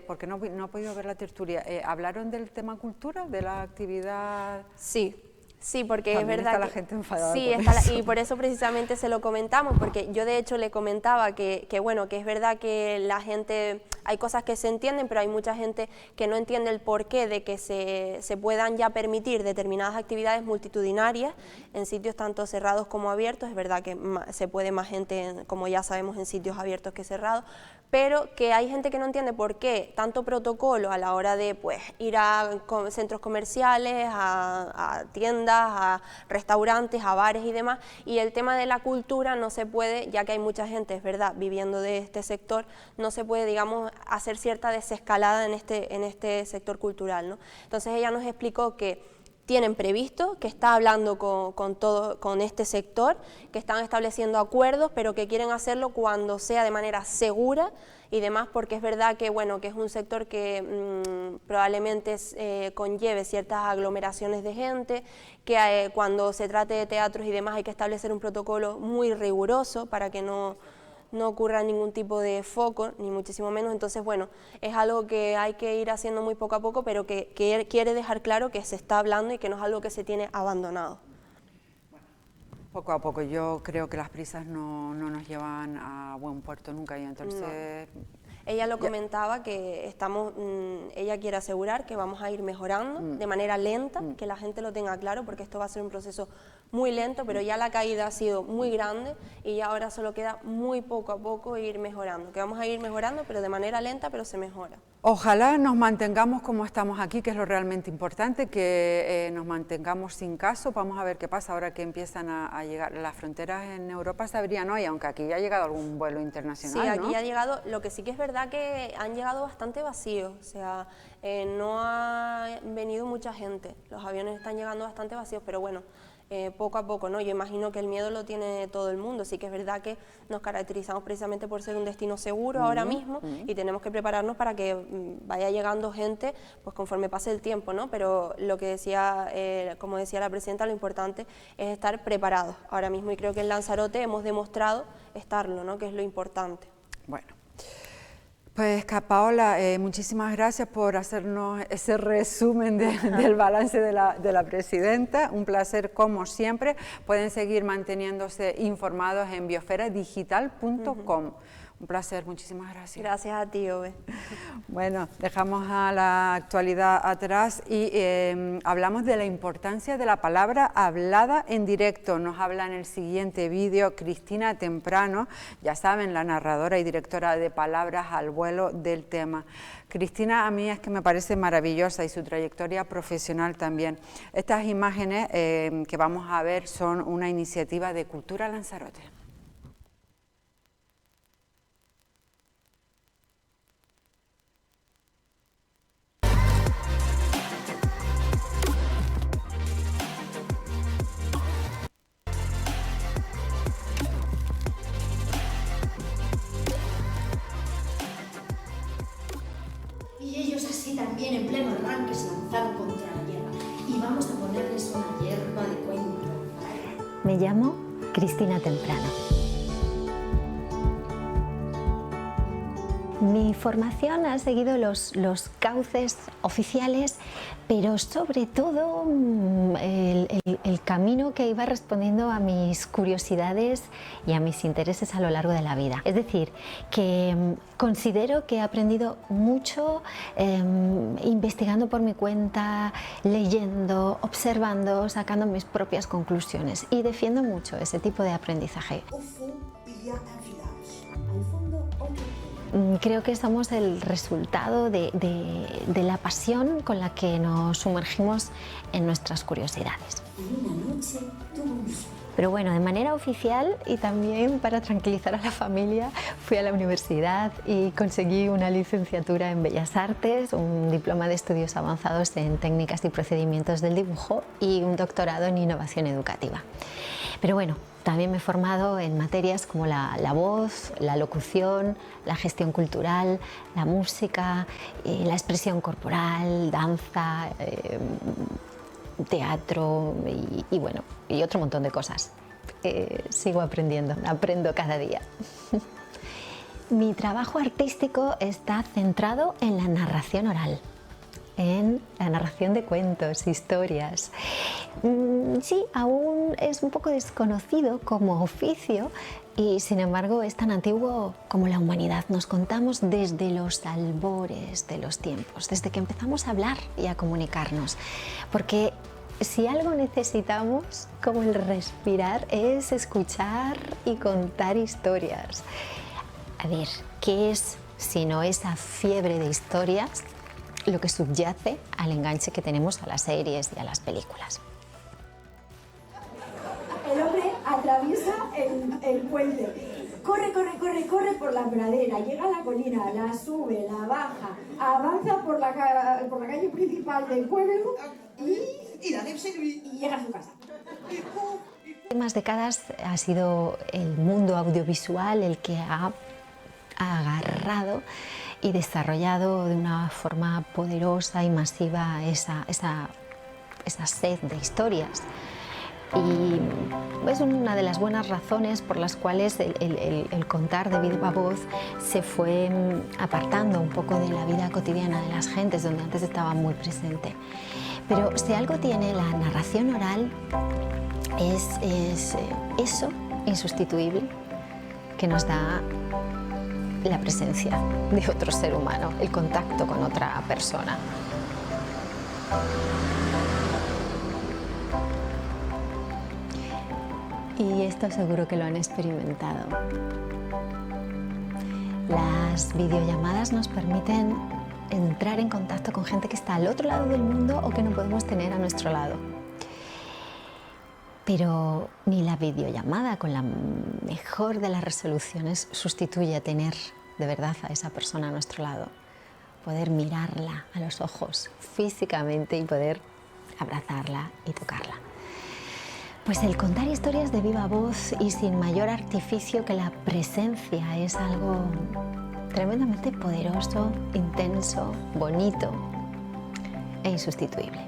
S1: porque no he podido ver la tertulia, ¿hablaron del tema cultura, de la actividad?
S3: Sí, porque
S1: también
S3: es verdad
S1: está la gente enfadada.
S3: Sí, y por eso precisamente se lo comentamos, porque yo de hecho le comentaba que bueno, que es verdad que la gente, hay cosas que se entienden, pero hay mucha gente que no entiende el porqué de que se puedan ya permitir determinadas actividades multitudinarias en sitios tanto cerrados como abiertos. Es verdad que se puede más gente, como ya sabemos, en sitios abiertos que cerrados, pero que hay gente que no entiende por qué tanto protocolo a la hora de pues ir a centros comerciales, a tiendas, a restaurantes, a bares y demás, y el tema de la cultura no se puede, ya que hay mucha gente, es verdad, viviendo de este sector, no se puede, digamos, hacer cierta desescalada en este sector cultural, ¿no? Entonces ella nos explicó que tienen previsto, que está hablando con este sector, que están estableciendo acuerdos, pero que quieren hacerlo cuando sea de manera segura y demás, porque es verdad que, bueno, que es un sector que probablemente conlleve ciertas aglomeraciones de gente, que cuando se trate de teatros y demás hay que establecer un protocolo muy riguroso para que no ocurra ningún tipo de foco, ni muchísimo menos. Entonces, bueno, es algo que hay que ir haciendo muy poco a poco, pero que quiere dejar claro que se está hablando y que no es algo que se tiene abandonado.
S1: Poco a poco, yo creo que las prisas no nos llevan a buen puerto nunca, y entonces...
S3: No. Ella lo comentaba, que ella quiere asegurar que vamos a ir mejorando de manera lenta, que la gente lo tenga claro, porque esto va a ser un proceso muy lento, pero ya la caída ha sido muy grande y ya ahora solo queda muy poco a poco ir mejorando, que vamos a ir mejorando, pero de manera lenta, pero se mejora.
S1: Ojalá nos mantengamos como estamos aquí, que es lo realmente importante, que nos mantengamos sin casos. Vamos a ver qué pasa ahora que empiezan a llegar. Las fronteras en Europa se abrían hoy, aunque aquí ya ha llegado algún vuelo internacional,
S3: Sí, aquí
S1: ¿no?
S3: ha llegado, lo que sí que es verdad que han llegado bastante vacíos, o sea, no ha venido mucha gente, los aviones están llegando bastante vacíos, pero bueno, poco a poco, ¿no? Yo imagino que el miedo lo tiene todo el mundo, sí que es verdad que nos caracterizamos precisamente por ser un destino seguro ahora mismo y tenemos que prepararnos para que vaya llegando gente pues conforme pase el tiempo, ¿no? Pero lo que decía, como decía la presidenta, lo importante es estar preparados ahora mismo y creo que en Lanzarote hemos demostrado estarlo, ¿no? Que es lo importante.
S1: Bueno. Pues Paola, muchísimas gracias por hacernos ese resumen del balance de la presidenta. Un placer como siempre. Pueden seguir manteniéndose informados en biosferadigital.com. Un placer, muchísimas gracias.
S3: Gracias a ti, Ove.
S1: Bueno, dejamos a la actualidad atrás y hablamos de la importancia de la palabra hablada en directo. Nos habla en el siguiente vídeo Cristina Temprano, ya saben, la narradora y directora de Palabras al Vuelo del tema. Cristina a mí es que me parece maravillosa y su trayectoria profesional también. Estas imágenes que vamos a ver son una iniciativa de Cultura Lanzarote.
S4: También en pleno arranque se lanzaron contra la hierba y vamos a ponerles una hierba de cuento.
S5: Me llamo Cristina Temprano. Mi formación ha seguido los cauces oficiales, pero sobre todo el camino que iba respondiendo a mis curiosidades y a mis intereses a lo largo de la vida. Es decir, que considero que he aprendido mucho investigando por mi cuenta, leyendo, observando, sacando mis propias conclusiones y defiendo mucho ese tipo de aprendizaje. Creo que somos el resultado de la pasión con la que nos sumergimos en nuestras curiosidades. Pero bueno, de manera oficial y también para tranquilizar a la familia, fui a la universidad y conseguí una licenciatura en Bellas Artes, un diploma de estudios avanzados en técnicas y procedimientos del dibujo y un doctorado en innovación educativa. Pero bueno, también me he formado en materias como la voz, la locución, la gestión cultural, la música, la expresión corporal, danza, teatro y bueno, y otro montón de cosas. Sigo aprendiendo, aprendo cada día. Mi trabajo artístico está centrado en la narración oral, en la narración de cuentos, historias. Sí, aún es un poco desconocido como oficio y sin embargo es tan antiguo como la humanidad. Nos contamos desde los albores de los tiempos, desde que empezamos a hablar y a comunicarnos, porque si algo necesitamos, como el respirar, es escuchar y contar historias. A ver, ¿qué es sino esa fiebre de historias lo que subyace al enganche que tenemos a las series y a las películas?
S6: El hombre atraviesa el puente, corre por la pradera, llega a la colina, la sube, la baja, avanza por la calle principal del pueblo y llega a su casa.
S5: En más décadas ha sido el mundo audiovisual el que ha agarrado y desarrollado de una forma poderosa y masiva esa sed de historias. Y es una de las buenas razones por las cuales el contar de viva voz se fue apartando un poco de la vida cotidiana de las gentes, donde antes estaba muy presente. Pero si algo tiene la narración oral es eso insustituible que nos da la presencia de otro ser humano, el contacto con otra persona. Y esto seguro que lo han experimentado. Las videollamadas nos permiten entrar en contacto con gente que está al otro lado del mundo o que no podemos tener a nuestro lado. Pero ni la videollamada con la mejor de las resoluciones sustituye a tener de verdad a esa persona a nuestro lado. Poder mirarla a los ojos físicamente y poder abrazarla y tocarla. Pues el contar historias de viva voz y sin mayor artificio que la presencia es algo tremendamente poderoso, intenso, bonito e insustituible.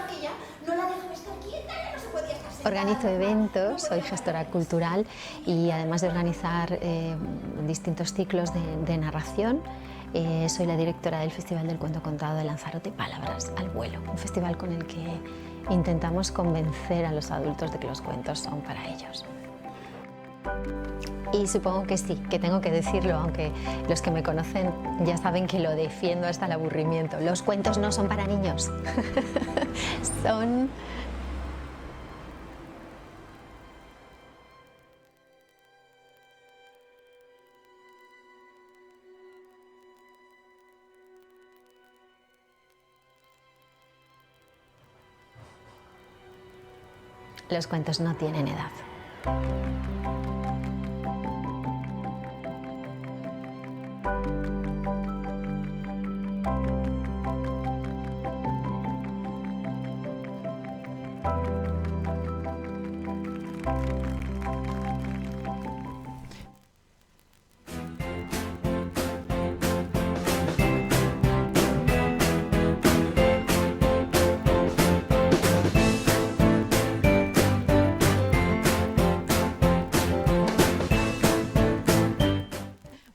S4: Que ya no la dejan estar quieta, ya no se podía estar sentada.
S5: Organizo eventos, soy gestora cultural y además de organizar distintos ciclos de narración, soy la directora del Festival del Cuento Contado de Lanzarote, Palabras al Vuelo, un festival con el que intentamos convencer a los adultos de que los cuentos son para ellos. Y supongo que sí, que tengo que decirlo, aunque los que me conocen ya saben que lo defiendo hasta el aburrimiento. Los cuentos no son para niños, son... Los cuentos no tienen edad.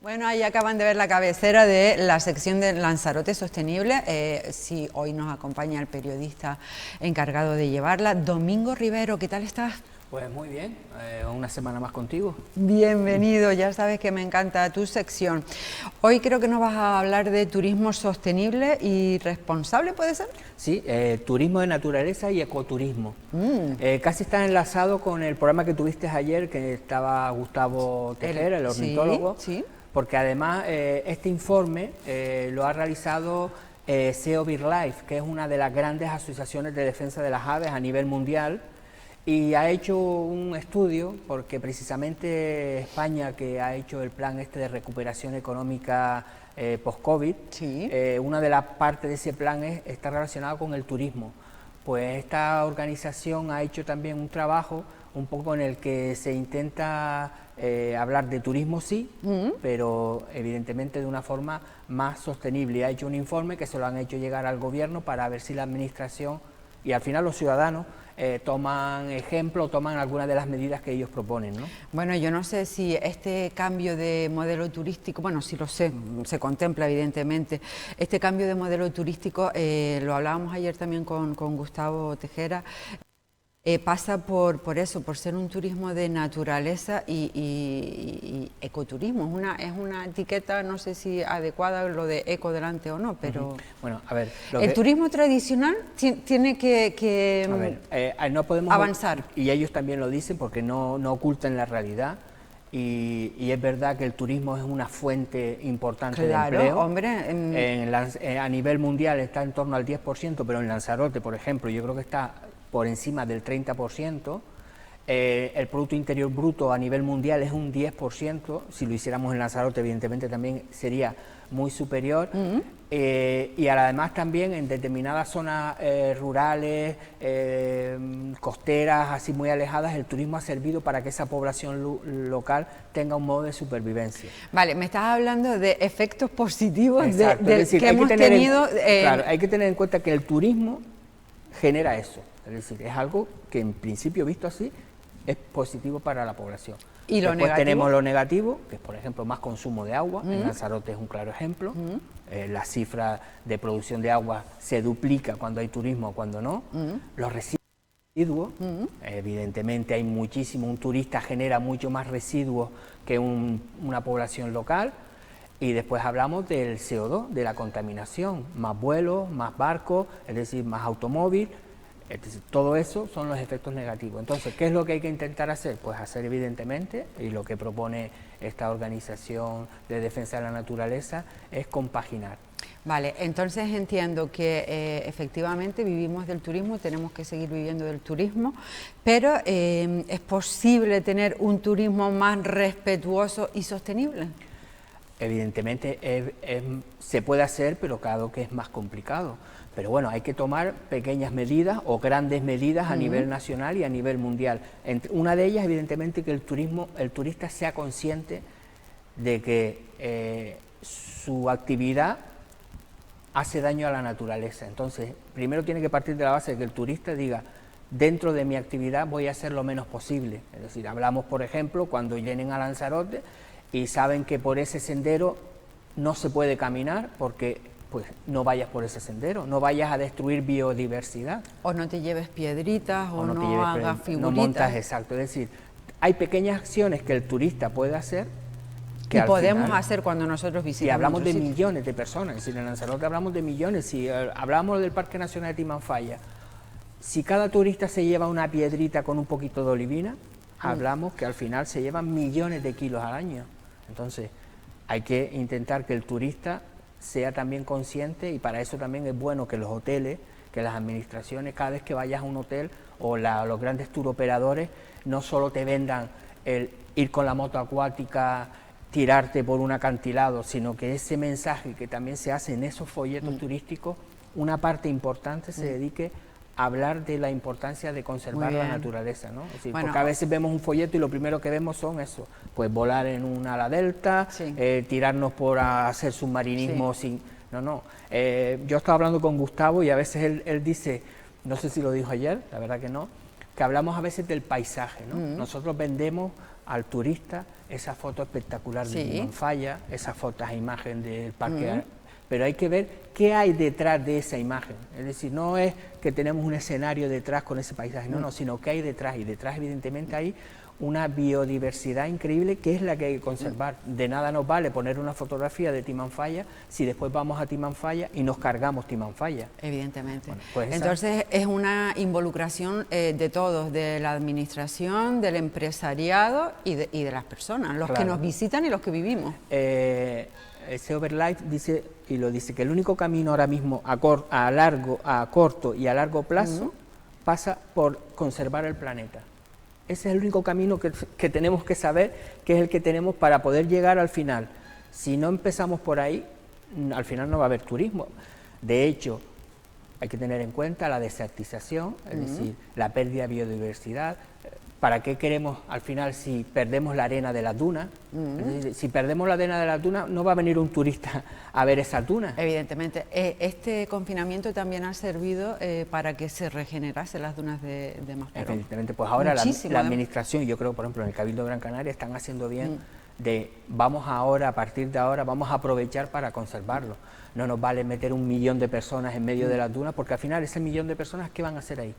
S1: Bueno, ahí acaban de ver la cabecera de la sección de Lanzarote Sostenible. Sí, hoy nos acompaña el periodista encargado de llevarla, Domingo Rivero. ¿Qué tal estás?
S7: Pues muy bien, una semana más contigo.
S1: Bienvenido, ya sabes que me encanta tu sección. Hoy creo que nos vas a hablar de turismo sostenible y responsable, ¿puede ser?
S7: Sí, turismo de naturaleza y ecoturismo. Casi está enlazado con el programa que tuviste ayer, que estaba Gustavo Tejera, el ornitólogo.
S1: Sí.
S7: Porque además este informe lo ha realizado SEO BirdLife, que es una de las grandes asociaciones de defensa de las aves a nivel mundial, y ha hecho un estudio, porque precisamente España, que ha hecho el plan este de recuperación económica post-COVID,
S1: sí.
S7: Una de las partes de ese plan está relacionada con el turismo. Pues esta organización ha hecho también un trabajo un poco en el que se intenta hablar de turismo, sí, pero evidentemente de una forma más sostenible. Ha hecho un informe que se lo han hecho llegar al gobierno para ver si la administración y al final los ciudadanos toman ejemplo, toman algunas de las medidas que ellos proponen, ¿no?
S1: Bueno, yo no sé si este cambio de modelo turístico, bueno, sí lo sé, se contempla evidentemente, este cambio de modelo turístico, lo hablábamos ayer también con Gustavo Tejera, pasa por eso, por ser un turismo de naturaleza y ecoturismo. Es una etiqueta, no sé si adecuada lo de eco delante o no, pero...
S7: Bueno, a ver...
S1: El turismo tradicional tiene que
S7: no podemos
S1: avanzar.
S7: Y ellos también lo dicen porque no ocultan la realidad. Y es verdad que el turismo es una fuente importante de empleo.
S1: Hombre,
S7: a nivel mundial está en torno al 10%, pero en Lanzarote, por ejemplo, yo creo que está por encima del 30%. El Producto Interior Bruto a nivel mundial es un 10%. Si lo hiciéramos en Lanzarote, evidentemente también sería muy superior. Y además también en determinadas zonas rurales, costeras, así muy alejadas, el turismo ha servido para que esa población local tenga un modo de supervivencia.
S1: Vale, me estás hablando de efectos positivos
S7: Exacto,
S1: que hemos tenido.
S7: Claro, hay que tener en cuenta que el turismo genera eso. Es decir, es algo que en principio visto así es positivo para la población.
S1: ¿Y lo
S7: Después
S1: negativo?
S7: tenemos lo negativo, que es por ejemplo más consumo de agua. En Lanzarote es un claro ejemplo. La cifra de producción de agua se duplica cuando hay turismo o cuando no. Los residuos, evidentemente hay muchísimo, un turista genera mucho más residuos que una población local. Y después hablamos del CO2, de la contaminación, más vuelos, más barcos, es decir, más automóvil. Entonces, todo eso son los efectos negativos. Entonces, ¿qué es lo que hay que intentar hacer? Pues hacer evidentemente, y lo que propone esta organización de defensa de la naturaleza, es compaginar.
S1: Vale, entonces entiendo que efectivamente vivimos del turismo, tenemos que seguir viviendo del turismo, pero ¿es posible tener un turismo más respetuoso y sostenible?
S7: Evidentemente se puede hacer, pero claro que es más complicado. Pero bueno, hay que tomar pequeñas medidas o grandes medidas a nivel nacional y a nivel mundial. Una de ellas, evidentemente, que el turista sea consciente de que su actividad hace daño a la naturaleza. Entonces, primero tiene que partir de la base de que el turista diga, dentro de mi actividad voy a hacer lo menos posible. Es decir, hablamos, por ejemplo, cuando vienen a Lanzarote y saben que por ese sendero no se puede caminar porque pues no vayas por ese sendero, no vayas a destruir biodiversidad.
S1: O no te lleves piedritas, o
S7: te
S1: no
S7: lleves
S1: hagas figuritas.
S7: No montas, exacto. Es decir, hay pequeñas acciones que el turista puede hacer que
S1: y
S7: al
S1: podemos
S7: final,
S1: hacer cuando nosotros visitamos.
S7: y hablamos de
S1: otros sitios.
S7: millones de personas, es decir, en Lanzarote hablamos de millones. Si hablamos del Parque Nacional de Timanfaya, si cada turista se lleva una piedrita con un poquito de olivina, hablamos que al final se llevan millones de kilos al año. Entonces, hay que intentar que el turista sea también consciente, y para eso también es bueno que los hoteles, que las administraciones, cada vez que vayas a un hotel o los grandes turoperadores, no solo te vendan el ir con la moto acuática, tirarte por un acantilado, sino que ese mensaje que también se hace en esos folletos turísticos, una parte importante se dedique a hablar de la importancia de conservar la naturaleza, ¿no? Es decir,
S1: Bueno,
S7: porque a veces vemos un folleto y lo primero que vemos son eso, pues volar en un ala delta, tirarnos por hacer submarinismo sin... No. Yo estaba hablando con Gustavo y a veces él dice, no sé si lo dijo ayer, la verdad que no, que hablamos a veces del paisaje, ¿no? Nosotros vendemos al turista esa foto espectacular de Timanfaya, esa foto, esa imagen del parque, pero hay que ver qué hay detrás de esa imagen. Es decir, no es que tenemos un escenario detrás con ese paisaje, no, sino que hay detrás, y detrás evidentemente hay una biodiversidad increíble que es la que hay que conservar. De nada nos vale poner una fotografía de Timanfaya si después vamos a Timanfaya y nos cargamos Timanfaya.
S1: Evidentemente.
S7: Bueno, pues
S1: entonces es una involucración de todos, de la administración, del empresariado y de las personas, los que nos visitan y los que vivimos.
S7: Ese Overlife dice, y lo dice, que el único camino ahora mismo a corto y a largo plazo pasa por conservar el planeta. Ese es el único camino que tenemos que saber, que es el que tenemos para poder llegar al final. Si no empezamos por ahí, al final no va a haber turismo. De hecho, hay que tener en cuenta la desertización, es decir, la pérdida de biodiversidad. ¿Para qué queremos al final si perdemos la arena de las dunas? Es decir, si perdemos la arena de las dunas, no va a venir un turista a ver esas dunas.
S1: Evidentemente. Este confinamiento también ha servido para que se regenerasen las dunas de Maspero.
S7: Evidentemente, pues ahora la administración, yo creo, por ejemplo, en el Cabildo de Gran Canaria están haciendo bien de vamos ahora, a partir de ahora, vamos a aprovechar para conservarlo. No nos vale meter 1 millón de personas en medio de las dunas, porque al final ese 1 millón de personas, ¿qué van a hacer ahí?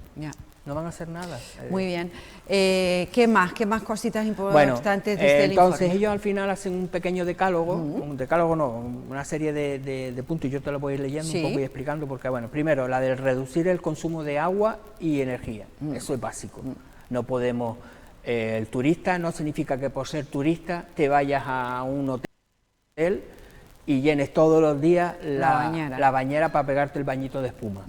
S7: No van a hacer nada.
S1: Muy bien. ¿Qué más cositas importantes de este
S7: entonces
S1: informe?
S7: ellos al final hacen un pequeño decálogo, una serie de puntos, y yo te lo voy a ir leyendo un poco y explicando, porque bueno, primero, la de reducir el consumo de agua y energía, eso es básico. No podemos, el turista no significa que por ser turista te vayas a un hotel y llenes todos los días la bañera para pegarte el bañito de espuma.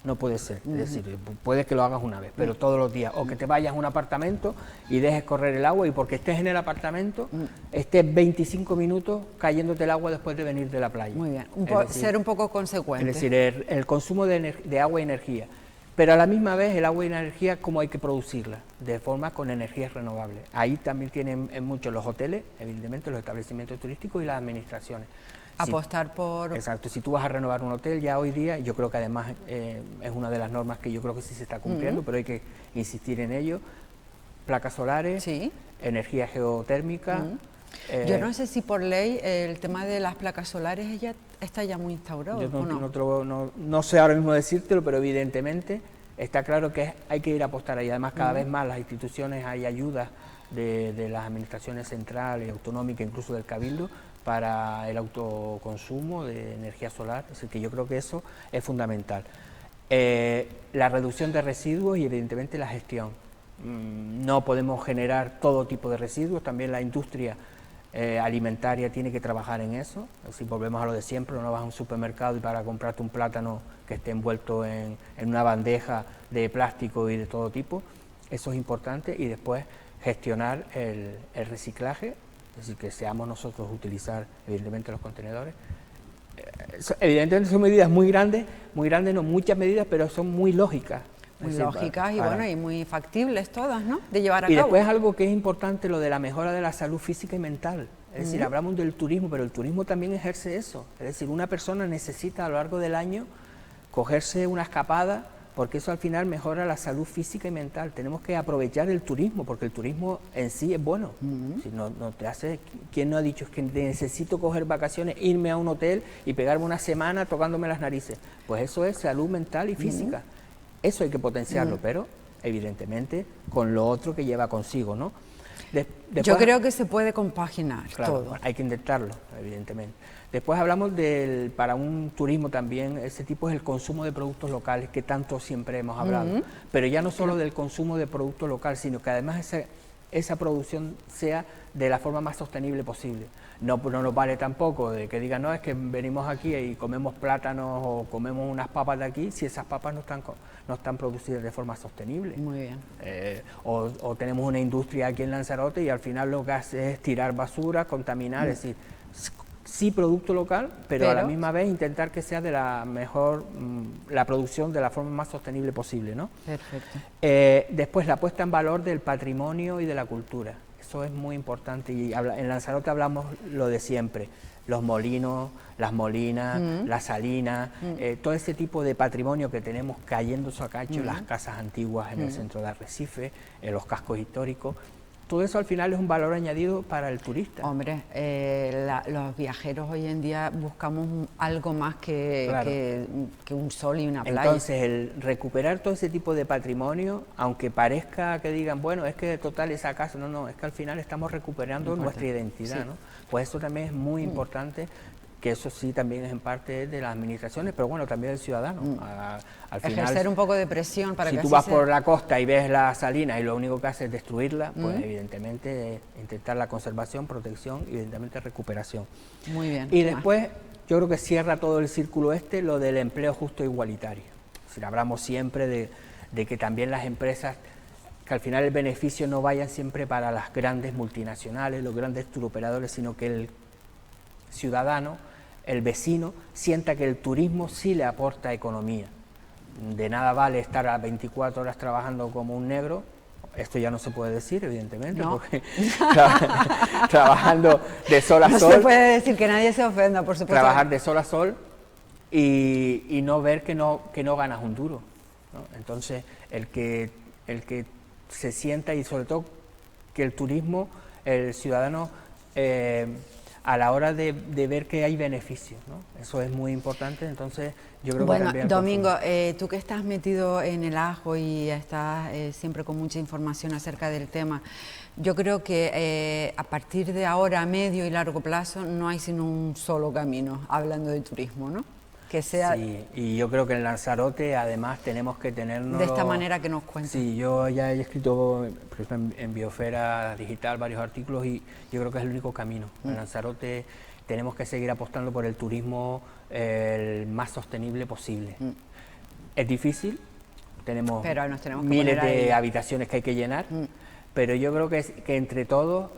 S7: No puede ser, es decir, puede que lo hagas una vez, pero todos los días, o que te vayas a un apartamento y dejes correr el agua, y porque estés en el apartamento, estés 25 minutos cayéndote el agua después de venir de la playa.
S1: Muy bien, ser un poco consecuente.
S7: Es decir, el consumo de agua y energía, pero a la misma vez el agua y la energía, cómo hay que producirla, de forma con energías renovables. Ahí también tienen mucho los hoteles, evidentemente los establecimientos turísticos y las administraciones.
S1: Apostar por...
S7: Exacto, si tú vas a renovar un hotel ya hoy día, yo creo que además es una de las normas que yo creo que sí se está cumpliendo, pero hay que insistir en ello, placas solares, energía geotérmica...
S1: yo no sé si por ley el tema de las placas solares está ya muy instaurado.
S7: Yo no sé ahora mismo decírtelo, pero evidentemente está claro que hay que ir a apostar ahí. Además, cada vez más las instituciones, hay ayudas de las administraciones centrales, autonómicas, incluso del Cabildo, para el autoconsumo de energía solar, es decir, que yo creo que eso es fundamental. La reducción de residuos y evidentemente la gestión. No podemos generar todo tipo de residuos, también la industria alimentaria tiene que trabajar en eso. Si volvemos a lo de siempre, no vas a un supermercado y para comprarte un plátano que esté envuelto en una bandeja de plástico y de todo tipo, eso es importante, y después gestionar el reciclaje es decir, que seamos nosotros utilizar evidentemente los contenedores. Evidentemente son medidas muy grandes, no muchas medidas, pero son muy lógicas.
S1: Muy lógicas y bueno, y muy factibles todas, ¿no? De llevar a
S7: cabo. Y
S1: cabo.
S7: después algo que es importante, lo de la mejora de la salud física y mental. Es decir, hablamos del turismo, pero el turismo también ejerce eso. Es decir, una persona necesita a lo largo del año cogerse una escapada, porque eso al final mejora la salud física y mental. Tenemos que aprovechar el turismo, porque el turismo en sí es bueno. Si no te hace, ¿quién no ha dicho es que necesito coger vacaciones, irme a un hotel y pegarme una semana tocándome las narices? Pues eso es salud mental y física. Eso hay que potenciarlo, pero evidentemente con lo otro que lleva consigo, ¿no?
S1: Yo creo que se puede compaginar todo.
S7: Hay que intentarlo, evidentemente. Después hablamos para un turismo también, ese tipo es el consumo de productos locales, que tanto siempre hemos hablado. Pero ya no solo del consumo de productos locales, sino que además esa producción sea de la forma más sostenible posible. No nos vale tampoco de que digan, no, es que venimos aquí y comemos plátanos o comemos unas papas de aquí, si esas papas no están producidas de forma sostenible.
S1: Muy bien.
S7: O tenemos una industria aquí en Lanzarote y al final lo que hace es tirar basura, contaminar, es decir, sí producto local, pero a la misma vez intentar que sea de la mejor, la producción de la forma más sostenible posible, ¿no?
S1: Perfecto.
S7: Después la puesta en valor del patrimonio y de la cultura. Eso es muy importante y en Lanzarote hablamos lo de siempre, los molinos, las molinas, las salinas, todo ese tipo de patrimonio que tenemos cayéndose a cacho, las casas antiguas en el centro de Arrecife, los cascos históricos. Todo eso al final es un valor añadido para el turista.
S1: Hombre, los viajeros hoy en día buscamos algo más que un sol y una playa.
S7: Entonces, el recuperar todo ese tipo de patrimonio, aunque parezca que digan, bueno, es que total esa casa, no, es que al final estamos recuperando nuestra identidad, ¿no? Pues eso también es muy importante, que eso sí también es en parte de las administraciones, pero bueno, también del ciudadano. Al final,
S1: ejercer un poco de presión para que
S7: si tú vas por la costa y ves la salina y lo único que haces es destruirla, pues evidentemente intentar la conservación, protección y evidentemente recuperación.
S1: Muy bien.
S7: Y después yo creo que cierra todo el círculo lo del empleo justo e igualitario. Es decir, hablamos siempre de que también las empresas, que al final el beneficio no vaya siempre para las grandes multinacionales, los grandes turoperadores, sino que el ciudadano, el vecino, sienta que el turismo sí le aporta economía. De nada vale estar a 24 horas trabajando como un negro, esto ya no se puede decir, evidentemente,
S1: no.
S7: Porque trabajando de sol a sol.
S1: No se puede decir, que nadie se ofenda, por supuesto.
S7: Trabajar de sol a sol y no ver que no ganas un duro, ¿no? Entonces, el que se sienta, y sobre todo que el turismo, el ciudadano, a la hora de ver que hay beneficios, ¿no? Eso es muy importante, entonces yo creo que también...
S1: Domingo, tú que estás metido en el ajo y estás siempre con mucha información acerca del tema, yo creo que a partir de ahora, a medio y largo plazo, no hay sino un solo camino, hablando de turismo, ¿no? Que sea...
S7: Sí, y yo creo que en Lanzarote además tenemos que tenernos...
S1: De esta manera que nos cuentan.
S7: Sí, yo ya he escrito por ejemplo, en Biosfera Digital varios artículos y yo creo que es el único camino. En Lanzarote tenemos que seguir apostando por el turismo el más sostenible posible. Es difícil, tenemos miles de habitaciones que hay que llenar, pero yo creo que entre todos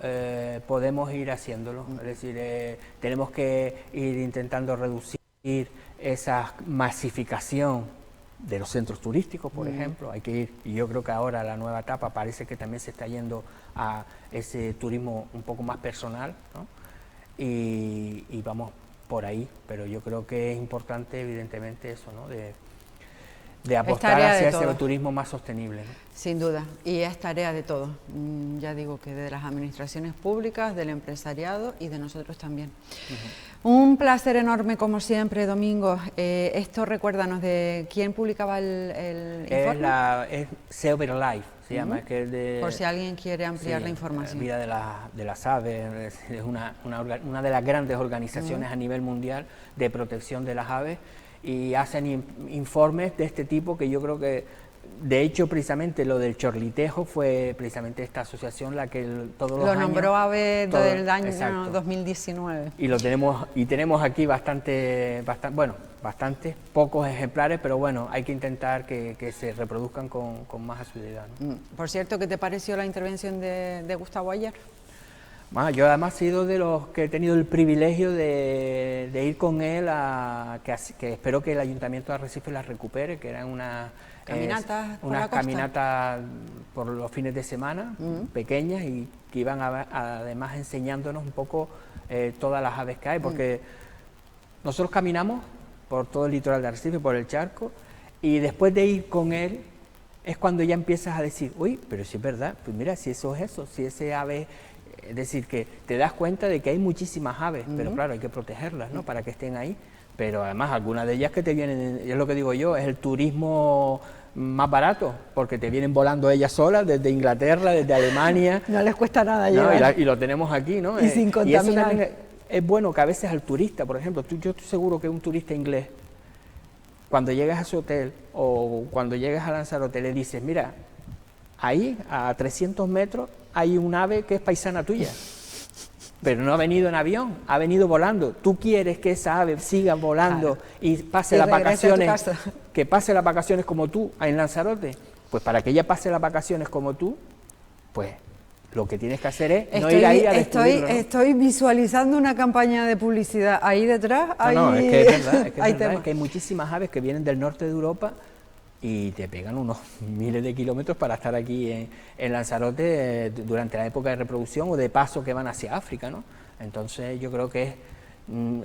S7: podemos ir haciéndolo. Es decir, tenemos que ir intentando reducir esa masificación de los centros turísticos, por ejemplo, hay que ir, y yo creo que ahora la nueva etapa parece que también se está yendo a ese turismo un poco más personal, ¿no? Y vamos por ahí, pero yo creo que es importante evidentemente eso, ¿no? De apostar hacia ese turismo más sostenible, ¿no?
S1: Sin duda, y es tarea de todos, ya digo que de las administraciones públicas, del empresariado y de nosotros también. Un placer enorme como siempre, Domingo. Esto recuérdanos de quién publicaba el informe.
S7: Es Seover Life, se llama, que es de...
S1: Por si alguien quiere ampliar la información.
S7: Vida de las aves, es una de las grandes organizaciones a nivel mundial de protección de las aves, y hacen informes de este tipo que yo creo que, de hecho, precisamente lo del chorlitejo fue precisamente esta asociación la que todos los años...
S1: Lo nombró ave del año 2019.
S7: Y tenemos aquí bastantes pocos ejemplares, pero bueno, hay que intentar que se reproduzcan con más asiduidad, ¿no?
S1: Por cierto, ¿qué te pareció la intervención de Gustavo ayer?
S7: Bueno, yo además he sido de los que he tenido el privilegio de ir con él que espero que el Ayuntamiento de Arrecife las recupere, que eran unas caminatas por los fines de semana, pequeñas, y que iban además enseñándonos un poco todas las aves que hay, porque nosotros caminamos por todo el litoral de Arrecife, por el charco, y después de ir con él es cuando ya empiezas a decir, uy, pero si es verdad, pues mira, si eso es eso, si ese ave... Es decir, que te das cuenta de que hay muchísimas aves, pero claro, hay que protegerlas, ¿no?, para que estén ahí. Pero además algunas de ellas que te vienen, es lo que digo yo, es el turismo más barato, porque te vienen volando ellas solas desde Inglaterra, desde Alemania.
S1: No les cuesta nada
S7: ¿no?
S1: llevar.
S7: Y lo tenemos aquí, ¿no?
S1: Y sin contaminar.
S7: Y eso también es bueno que a veces al turista, por ejemplo, yo estoy seguro que un turista inglés, cuando llegas a su hotel o cuando llegas a Lanzarote, le dices, mira, ahí a 300 metros hay un ave que es paisana tuya, pero no ha venido en avión, ha venido volando. Tú quieres que esa ave siga volando, claro, y pase las vacaciones, que pase las vacaciones como tú en Lanzarote. Pues para que ella pase las vacaciones como tú, pues lo que tienes que hacer es no ir ahí a destruirlo, ¿no?
S1: Estoy visualizando una campaña de publicidad ahí detrás.
S7: No, es que es verdad, es que hay muchísimas aves que vienen del norte de Europa y te pegan unos miles de kilómetros para estar aquí en Lanzarote durante la época de reproducción o de paso que van hacia África, ¿no? Entonces yo creo que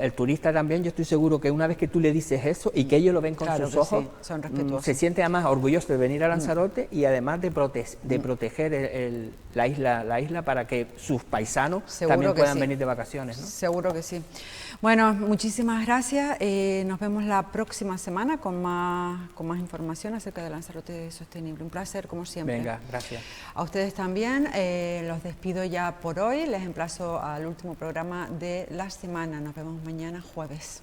S7: el turista también, yo estoy seguro que una vez que tú le dices eso y que ellos lo ven con sus ojos,
S1: son respetuosos,
S7: se siente además orgulloso de venir a Lanzarote y además de proteger la isla para que sus paisanos también puedan venir de vacaciones, ¿no?
S1: Seguro que sí. Bueno, muchísimas gracias. Nos vemos la próxima semana con más información acerca de Lanzarote Sostenible. Un placer, como siempre.
S7: Venga, gracias. A
S1: ustedes también. Los despido ya por hoy. Les emplazo al último programa de la semana. Nos vemos mañana jueves.